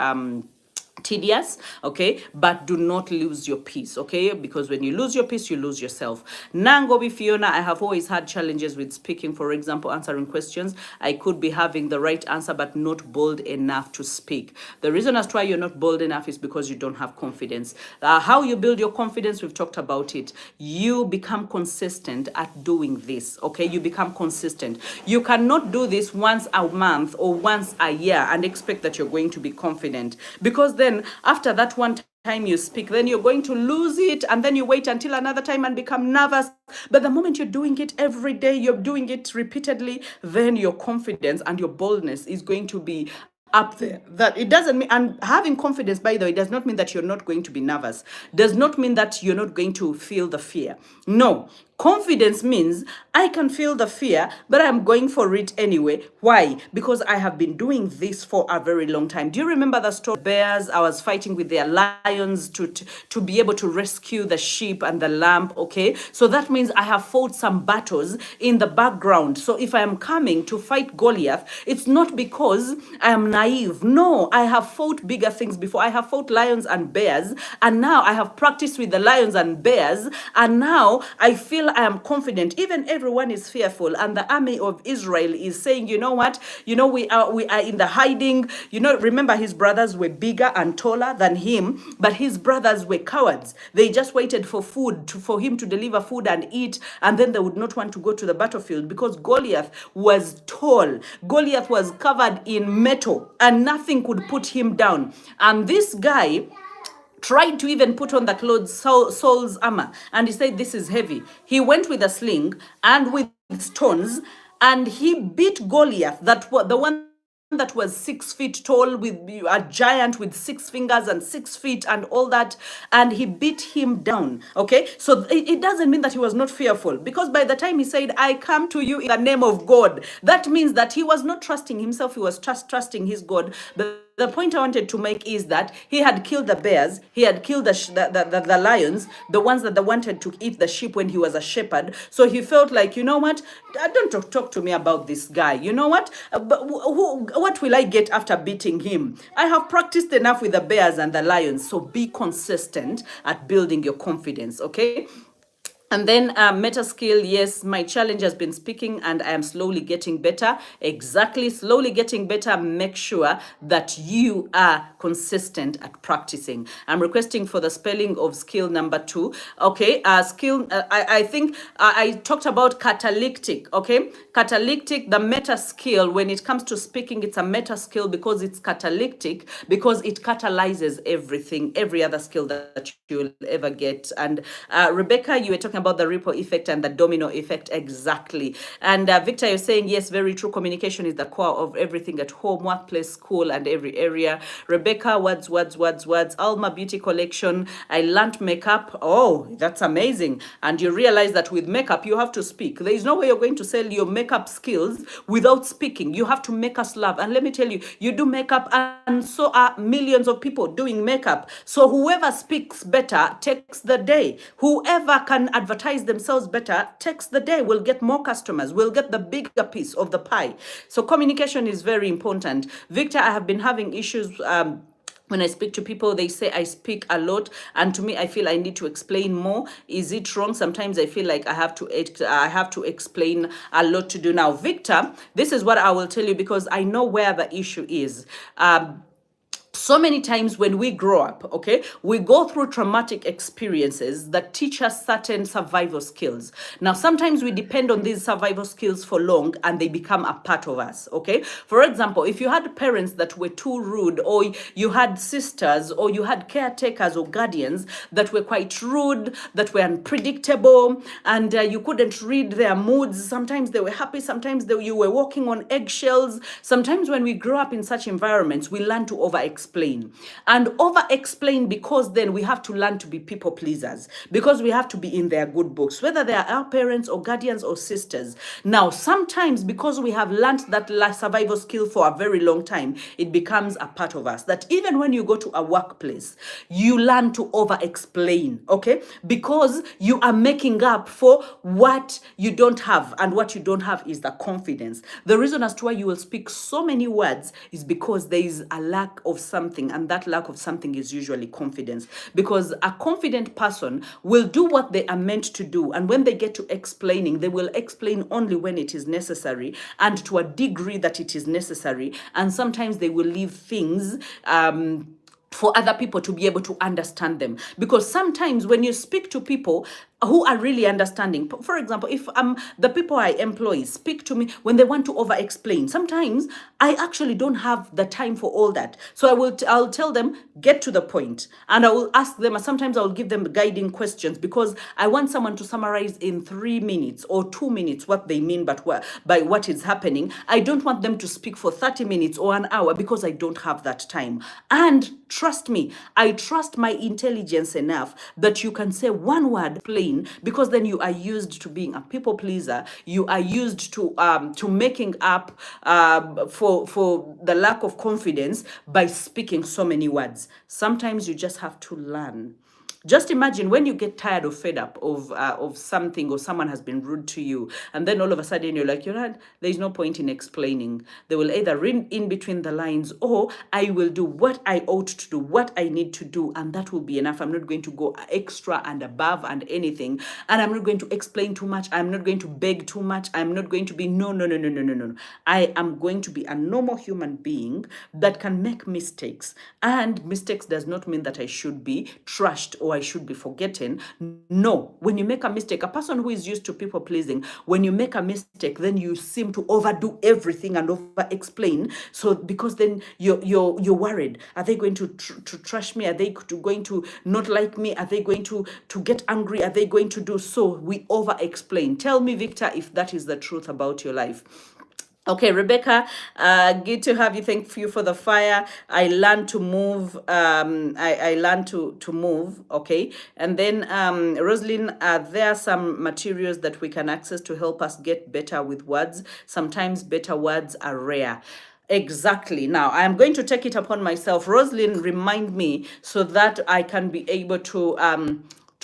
tedious, okay, but do not lose your peace, okay, because when you lose your peace, you lose yourself. Nangobi Fiona, I have always had challenges with speaking. For example, answering questions, I could be having the right answer but not bold enough to speak. The reason as to why you're not bold enough is because you don't have confidence. How you build your confidence, we've talked about it. You become consistent at doing this, okay? You become consistent. You cannot do this once a month or once a year and expect that you're going to be confident, because then after that one time you speak, then you're going to lose it, and then you wait until another time and become nervous. But the moment you're doing it every day, you're doing it repeatedly, then your confidence and your boldness is going to be up there. That it doesn't mean, and having confidence, by the way, does not mean that you're not going to be nervous, does not mean that you're not going to feel the fear. No, confidence means I can feel the fear, but I'm going for it anyway. Why? Because I have been doing this for a very long time. Do you remember the story? Bears, I was fighting with their lions to be able to rescue the sheep and the lamb, okay? So that means I have fought some battles in the background. So if I am coming to fight Goliath, it's not because I am naive. No, I have fought bigger things before. I have fought lions and bears, and now I have practiced with the lions and bears, and now I feel I am confident. Even everyone is fearful, and the army of Israel is saying, you know what? You know, we are in the hiding. You know, remember his brothers were bigger and taller than him, but his brothers were cowards. They just waited for food for him to deliver food and eat, and then they would not want to go to the battlefield because Goliath was tall. Goliath was covered in metal, and nothing could put him down. And this guy tried to even put on that Lord Saul's armor, and he said, this is heavy. He went with a sling and with stones, and he beat Goliath, the one that was 6 feet tall, with a giant with 6 fingers and 6 feet and all that, and he beat him down. Okay, so it doesn't mean that he was not fearful, because by the time he said, I come to you in the name of God, that means that he was not trusting himself, he was trusting his God. But the point I wanted to make is that he had killed the bears, he had killed the lions, the ones that they wanted to eat the sheep when he was a shepherd. So he felt like, you know what, don't talk to me about this guy. You know what, what will I get after beating him? I have practiced enough with the bears and the lions. So be consistent at building your confidence, okay? And then meta skill, yes, my challenge has been speaking and I am slowly getting better. Exactly, slowly getting better. Make sure that you are consistent at practicing. I'm requesting for the spelling of skill number 2. Okay, skill, I think I talked about catalytic, okay? Catalytic, the meta skill, when it comes to speaking, it's a meta skill because it's catalytic, because it catalyzes everything, every other skill that you'll ever get. And Rebecca, you were talking about the ripple effect and the domino effect. Exactly. And Victor, you're saying, yes, very true. Communication is the core of everything at home, workplace, school, and every area. Rebecca, words. Alma Beauty Collection. I learned makeup. Oh, that's amazing. And you realize that with makeup, you have to speak. There is no way you're going to sell your makeup skills without speaking. You have to make us laugh. And let me tell you, you do makeup, and so are millions of people doing makeup. So whoever speaks better takes the day. Whoever can advertise themselves better takes the day. We'll get more customers. We'll get the bigger piece of the pie. So communication is very important. Victor, I have been having issues when I speak to people. They say I speak a lot, and to me, I feel I need to explain more. Is it wrong? Sometimes I feel like I have to explain a lot to do. Now, Victor, this is what I will tell you, because I know where the issue is. So many times when we grow up, okay, we go through traumatic experiences that teach us certain survival skills. Now, sometimes we depend on these survival skills for long and they become a part of us, okay? For example, if you had parents that were too rude, or you had sisters, or you had caretakers or guardians that were quite rude, that were unpredictable, and you couldn't read their moods. Sometimes they were happy, sometimes you were walking on eggshells. Sometimes when we grow up in such environments, we learn to overextend explain. And over explain because then we have to learn to be people pleasers, because we have to be in their good books, whether they are our parents or guardians or sisters. Now, sometimes because we have learned that survival skill for a very long time, it becomes a part of us. That even when you go to a workplace, you learn to over explain, okay? Because you are making up for what you don't have, and what you don't have is the confidence. The reason as to why you will speak so many words is because there is a lack of something, and that lack of something is usually confidence. Because a confident person will do what they are meant to do, and when they get to explaining, they will explain only when it is necessary and to a degree that it is necessary, and sometimes they will leave things for other people to be able to understand them. Because sometimes when you speak to people who are really understanding, for example, if the people I employ speak to me when they want to over explain, sometimes I actually don't have the time for all that. So I'll tell them, get to the point, and I will ask them, sometimes I'll give them guiding questions, because I want someone to summarize in 3 minutes or 2 minutes what they mean by what is happening. I don't want them to speak for 30 minutes or an hour, because I don't have that time. And trust me, I trust my intelligence enough that you can say one word plain, because then you are used to being a people pleaser. You are used to making up for the lack of confidence by speaking so many words. Sometimes you just have to learn. Just imagine when you get tired or fed up of something, or someone has been rude to you, and then all of a sudden you're like, there's no point in explaining. They will either read in between the lines, or I will do what I ought to do, what I need to do, and that will be enough. I'm not going to go extra and above and anything, and I'm not going to explain too much. I'm not going to beg too much. I'm not going to be no. I am going to be a normal human being that can make mistakes, and mistakes does not mean that I should be trashed or I should be forgotten. No, when you make a mistake, a person who is used to people pleasing, when you make a mistake, then you seem to overdo everything and over explain. So because then you're worried. Are they going to trash me? Are they going to not like me? Are they going to get angry? Are they going to do so? We over explain. Tell me, Victor, if that is the truth about your life. Okay, Rebecca, good to have you. Thank you for the fire. I learned to move. I learned to move. Okay, and then Rosalind, there are some materials that we can access to help us get better with words. Sometimes better words are rare. Exactly. Now, I am going to take it upon myself. Rosalind, remind me so that I can be able to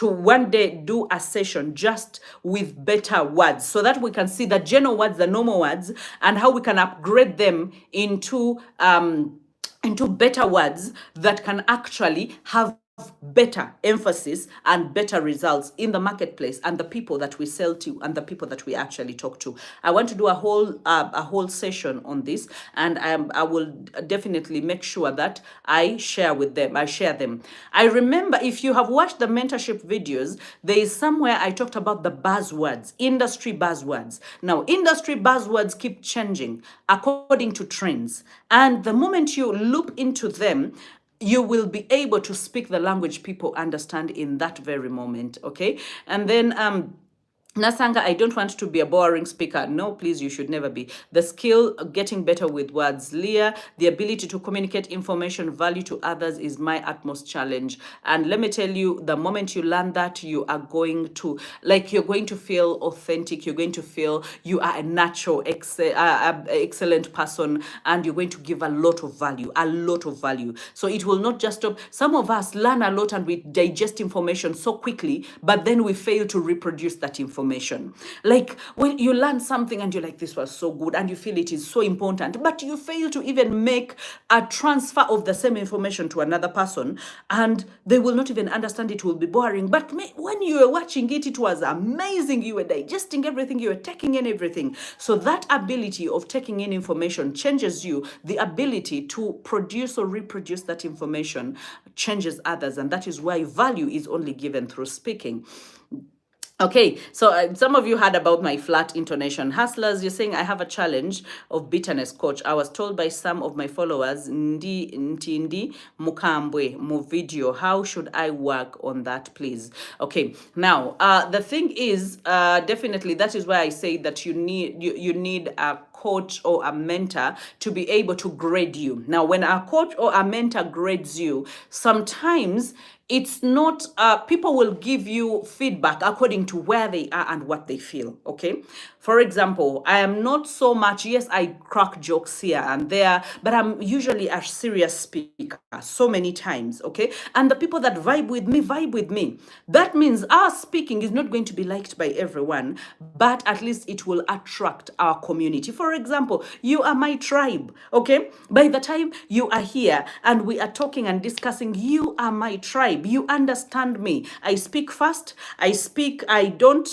one day do a session just with better words, so that we can see the general words, the normal words, and how we can upgrade them into better words that can actually have better emphasis and better results in the marketplace, and the people that we sell to, and the people that we actually talk to. I want to do a whole session on this, and I will definitely make sure that I share them. I remember, if you have watched the mentorship videos, there is somewhere I talked about the buzzwords, industry buzzwords. Now, industry buzzwords keep changing according to trends, and the moment you look into them, you will be able to speak the language people understand in that very moment, okay? And then Nasanga, I don't want to be a boring speaker. No, please, you should never be. The skill, getting better with words. Leah, the ability to communicate information, value to others is my utmost challenge. And let me tell you, the moment you learn that, you are going to, you're going to feel authentic. You're going to feel you are a natural, excellent person, and you're going to give a lot of value, So it will not just stop. Some of us learn a lot and we digest information so quickly, but then we fail to reproduce that information. Like when you learn something and you're like, this was so good, and you feel it is so important, but you fail to even make a transfer of the same information to another person, and they will not even understand. It will be boring. But when you were watching it, it was amazing. You were digesting everything, you were taking in everything. So that ability of taking in information changes you. The ability to produce or reproduce that information changes others, and that is why value is only given through speaking. Okay, so some of you heard about my flat intonation. Hustlers, you're saying I have a challenge of bitterness, coach. I was told by some of my followers, Ndi Mukambwe mu video. How should I work on that, please? Okay, now the thing is, definitely that is why I say that you need a coach or a mentor to be able to grade you. Now, when a coach or a mentor grades you, sometimes it's not, people will give you feedback according to where they are and what they feel. Okay. For example, I am not so much, yes, I crack jokes here and there, but I'm usually a serious speaker so many times. Okay. And the people that vibe with me, vibe with me. That means our speaking is not going to be liked by everyone, but at least it will attract our community. For example, you are my tribe. Okay. By the time you are here and we are talking and discussing, you are my tribe. You understand me. I speak fast. I don't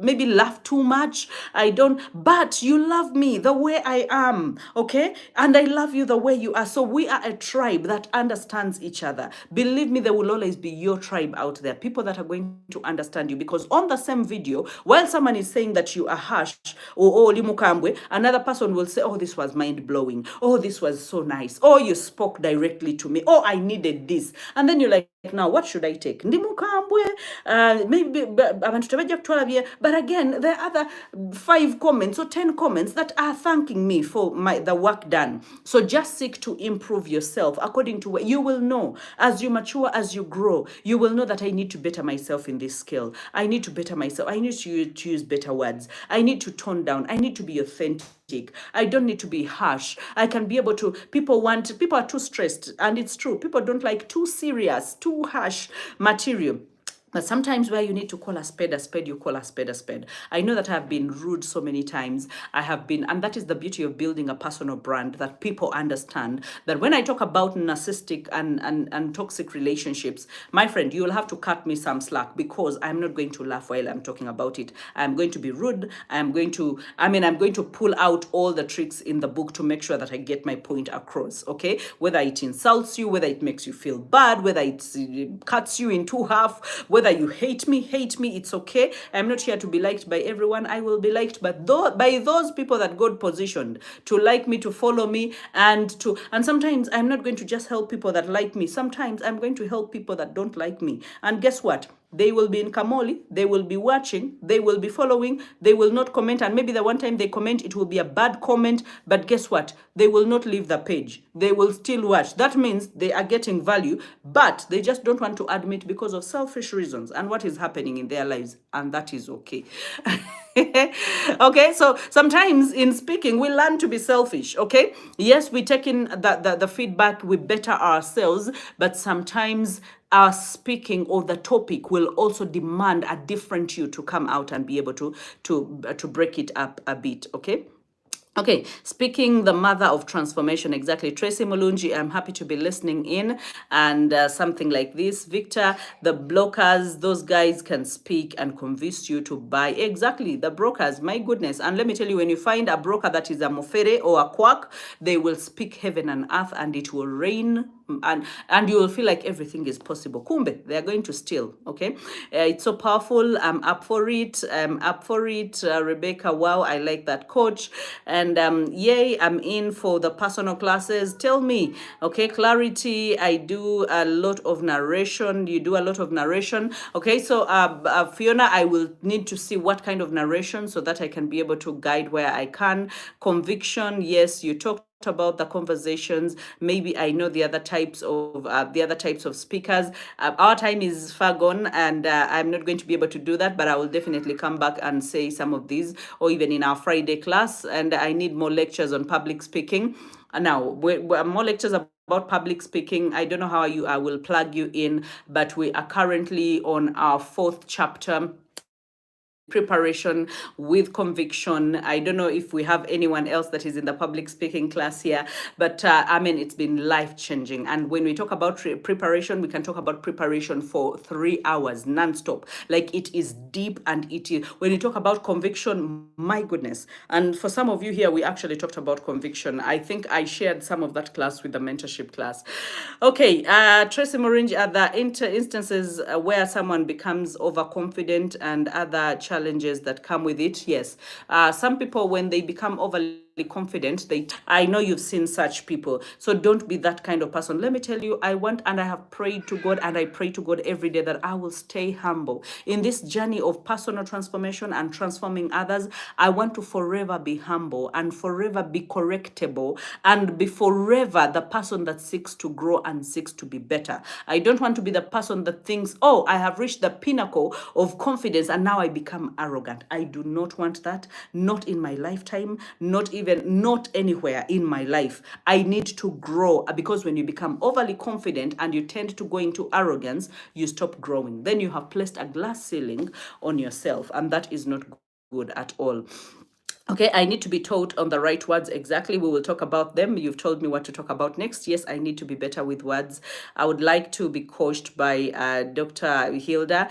maybe laugh too much. I don't, but you love me the way I am. Okay. And I love you the way you are. So we are a tribe that understands each other. Believe me, there will always be your tribe out there. People that are going to understand you, because on the same video, while someone is saying that you are harsh or oh, limukambwe, another person will say, oh, this was mind blowing. Oh, this was so nice. Oh, you spoke directly to me. Oh, I needed this. And then you're like, now what should I take? Ndimukambwe, maybe abantu tebajja kutwala. But again, there are other 5 comments or 10 comments that are thanking me for the work done. So just seek to improve yourself according to what you will know. As you mature, as you grow, you will know that I need to better myself in this skill. I need to better myself. I need to use better words. I need to tone down. I need to be authentic. I don't need to be harsh. I can be able to, people are too stressed, and it's true. People don't like too serious, too harsh material. But sometimes where you need to call a spade, you call a spade a spade. I know that I have been rude so many times. I have been, and that is the beauty of building a personal brand, that people understand that when I talk about narcissistic and toxic relationships, my friend, you will have to cut me some slack, because I'm not going to laugh while I'm talking about it. I'm going to be rude. I'm going to pull out all the tricks in the book to make sure that I get my point across. Okay. Whether it insults you, whether it makes you feel bad, whether it cuts you in two half, whether you hate me, it's okay. I'm not here to be liked by everyone. I will be liked by those people that God positioned to like me, to follow me, and sometimes I'm not going to just help people that like me. Sometimes I'm going to help people that don't like me. And guess what? They will be in Kamoli, they will be watching, they will be following, they will not comment, and maybe the one time they comment, it will be a bad comment, but guess what? They will not leave the page. They will still watch. That means they are getting value, but they just don't want to admit because of selfish reasons and what is happening in their lives, and that is okay. Okay, so sometimes in speaking, we learn to be selfish. Okay, yes, we take in the feedback, we better ourselves, but sometimes our speaking or the topic will also demand a different you to come out and be able to break it up a bit. Okay, speaking the mother of transformation, exactly. Tracy Mulunji, I'm happy to be listening in, and something like this. Victor, the blockers, those guys can speak and convince you to buy. Exactly, the brokers, my goodness. And let me tell you, when you find a broker that is a mofere or a quack, they will speak heaven and earth, and it will rain, and you will feel like everything is possible. Kumbe, they are going to steal. Okay, it's so powerful. I'm up for it. Rebecca, wow, I like that, coach. And yay, I'm in for the personal classes. Tell me. Okay, clarity. I do a lot of narration. You do a lot of narration. Okay, so Fiona, I will need to see what kind of narration so that I can be able to guide where I can. Conviction, yes, you talked about the conversations. Maybe I know the other types of speakers. Our time is far gone, and I'm not going to be able to do that, but I will definitely come back and say some of these, or even in our Friday class. And I need more lectures on public speaking. Now, more lectures about public speaking. I don't know how I will plug you in, but we are currently on our 4th chapter, preparation with conviction. I don't know if we have anyone else that is in the public speaking class here, but I mean, it's been life-changing. And when we talk about preparation, we can talk about preparation for 3 hours non-stop. Like, it is deep, and it is, when you talk about conviction, my goodness. And for some of you here, we actually talked about conviction. I think I shared some of that class with the mentorship class. Okay, Tracy Morinji, are there instances where someone becomes overconfident and other challenges that come with it? Yes. Some people, when they become overly confident. I know you've seen such people. So don't be that kind of person. Let me tell you, I want and I have prayed to God, and I pray to God every day that I will stay humble. In this journey of personal transformation and transforming others, I want to forever be humble and forever be correctable and be forever the person that seeks to grow and seeks to be better. I don't want to be the person that thinks, oh, I have reached the pinnacle of confidence and now I become arrogant. I do not want that. Not in my lifetime, not anywhere in my life. I need to grow, because when you become overly confident and you tend to go into arrogance, you stop growing. Then you have placed a glass ceiling on yourself, and that is not good at all. Okay, I need to be taught on the right words exactly. We will talk about them. You've told me what to talk about next. Yes, I need to be better with words. I would like to be coached by Dr. Hilda.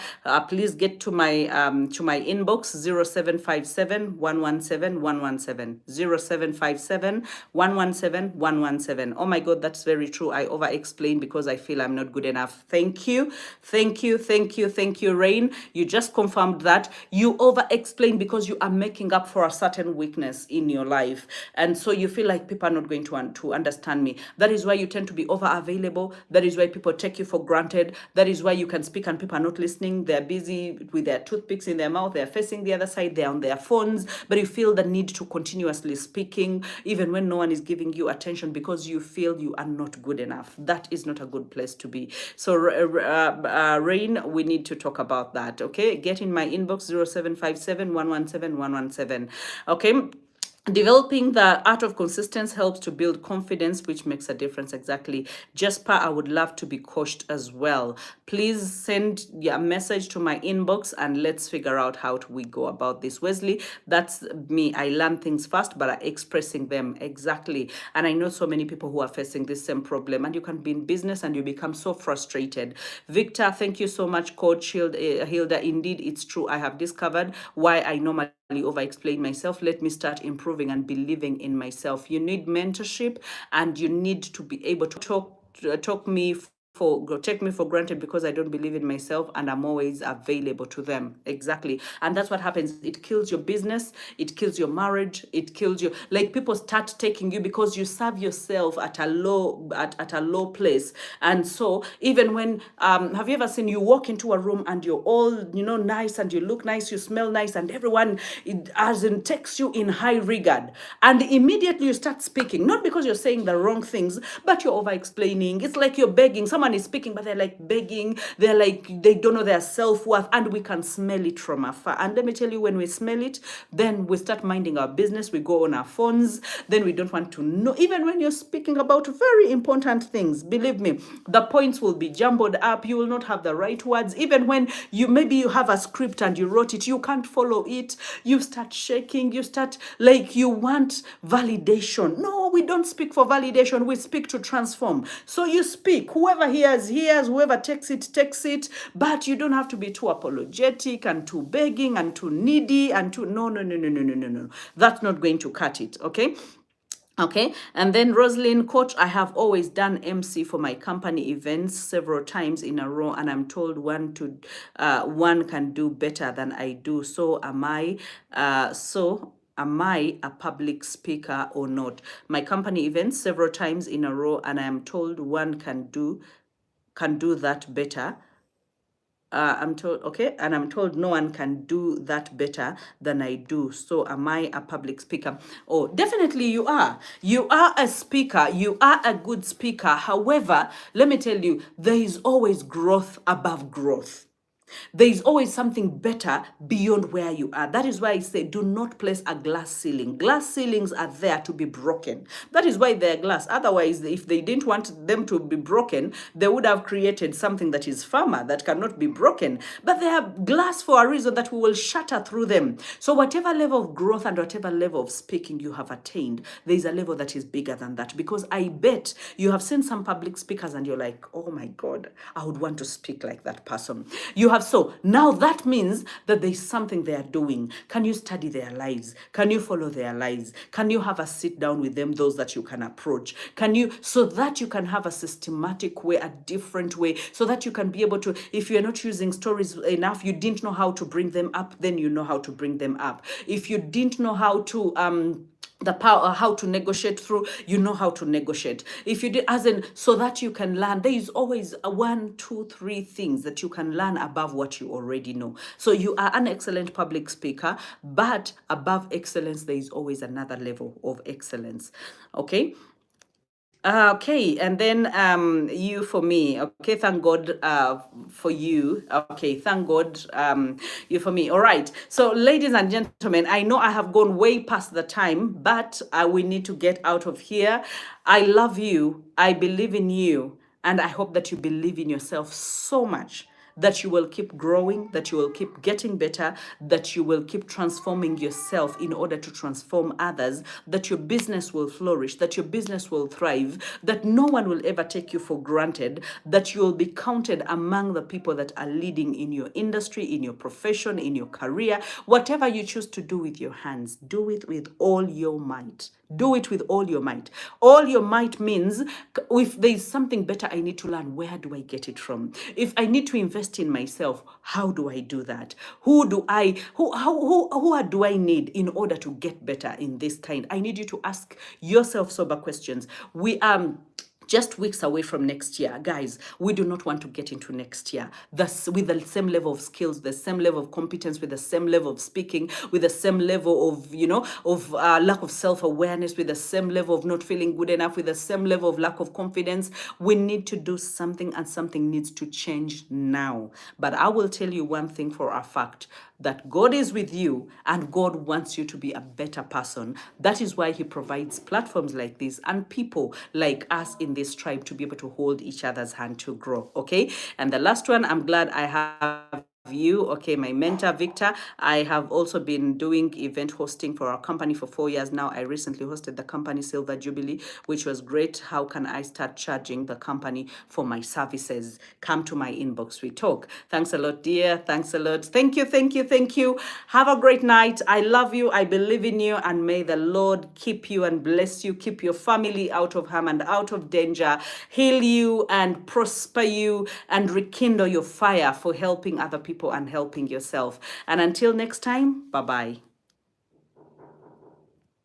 Please get to my inbox 0757 117 117 0757 117 117. Oh my God, that's very true. I over explain because I feel I'm not good enough. Thank you, thank you, thank you, thank you, Rain. You just confirmed that you over explain because you are making up for a certain weakness in your life, and so you feel like people are not going to understand me. That is why you tend to be over available. That is why people take you for granted. That is why you can speak and people are not listening. They're busy with their toothpicks in their mouth. They're facing the other side. They're on their phones, but you feel the need to continuously speaking even when no one is giving you attention because you feel you are not good enough. That is not a good place to be. So Rain, we need to talk about that. Okay, get in my inbox 0757 117 117. Okay. Developing the art of consistency helps to build confidence, which makes a difference. Exactly. Jasper, I would love to be coached as well. Please send a message to my inbox and let's figure out how we go about this. Wesley, that's me. I learn things fast, but I'm expressing them. Exactly. And I know so many people who are facing this same problem, and you can be in business and you become so frustrated. Victor, thank you so much, Coach Hilda. Indeed, it's true. I have discovered why I normally over explain myself. Let me start improving and believing in myself. You need mentorship, and you need to be able to take me for granted because I don't believe in myself and I'm always available to them. Exactly. And that's what happens. It kills your business, it kills your marriage, it kills you. Like, people start taking you because you serve yourself at a low place. And so even when have you ever seen, you walk into a room and you're all nice and you look nice, you smell nice, and everyone takes you in high regard, and immediately you start speaking, not because you're saying the wrong things, but you're over explaining. It's like you're begging. Someone is speaking, but they're like begging. They're like, they don't know their self-worth, and we can smell it from afar. And let me tell you, when we smell it, then we start minding our business. We go on our phones. Then we don't want to know. Even when you're speaking about very important things, believe me, the points will be jumbled up. You will not have the right words. Even when you have a script and you wrote it, you can't follow it. You start shaking. You start like you want validation. No, we don't speak for validation. We speak to transform. So you speak. Whoever hears. Whoever takes it. But you don't have to be too apologetic and too begging and too needy and too no. That's not going to cut it. Okay. Okay, and then Rosalind, Coach, I have always done MC for my company events several times in a row, and I'm told one can do better than I do. So am I. Am I a public speaker or not? My company events several times in a row, and I am told one can do that better. I'm told, okay, and I'm told no one can do that better than I do. So am I a public speaker? Oh, definitely you are. You are a speaker. You are a good speaker. However, let me tell you, there is always growth above growth. There is always something better beyond where you are. That is why I say do not place a glass ceiling. Glass ceilings are there to be broken. That is why they're glass. Otherwise, if they didn't want them to be broken, they would have created something that is firmer, that cannot be broken. But they are glass for a reason, that we will shatter through them. So whatever level of growth and whatever level of speaking you have attained, there is a level that is bigger than that. Because I bet you have seen some public speakers and you're like, oh my God, I would want to speak like that person. So now that means that there's something they are doing. Can you study their lives? Can you follow their lives? Can you have a sit down with them, those that you can approach? So that you can have a systematic way, a different way, so that you can be able to, if you're not using stories enough, you didn't know how to bring them up, then you know how to bring them up. If you didn't know how to the power, how to negotiate through, you know how to negotiate. If you did, as in, so that you can learn, there is always a one, two, three things that you can learn above what you already know. So you are an excellent public speaker, but above excellence there is always another level of excellence. Okay. Okay, and then you for me. Okay, thank God for you. Okay, thank God you for me. All right. So, ladies and gentlemen, I know I have gone way past the time, but we need to get out of here. I love you. I believe in you, and I hope that you believe in yourself so much that you will keep growing, that you will keep getting better, that you will keep transforming yourself in order to transform others, that your business will flourish, that your business will thrive, that no one will ever take you for granted, that you will be counted among the people that are leading in your industry, in your profession, in your career. Whatever you choose to do with your hands, do it with all your might. Do it with all your might. All your might means if there is something better I need to learn, where do I get it from? If I need to invest in myself, how do I do that? Who do I need in order to get better in this kind? I need you to ask yourself sober questions. We just weeks away from next year, guys. We do not want to get into next year with the same level of skills, the same level of competence, with the same level of speaking, with the same level of lack of self-awareness, with the same level of not feeling good enough, with the same level of lack of confidence. We need to do something, and something needs to change now. But I will tell you one thing for a fact, that God is with you and God wants you to be a better person. That is why He provides platforms like this and people like us in this tribe to be able to hold each other's hand to grow. Okay. And the last one, I'm glad I have you. Okay, my mentor Victor. I have also been doing event hosting for our company for 4 years now. I recently hosted the company Silver Jubilee, which was great. How can I start charging the company for my services? Come to my inbox, we talk. Thanks a lot, dear. Thanks a lot. Thank you, thank you, thank you. Have a great night. I love you. I believe in you, and may the Lord keep you and bless you. Keep your family out of harm and out of danger. Heal you and prosper you and rekindle your fire for helping other people and helping yourself. And until next time, bye-bye.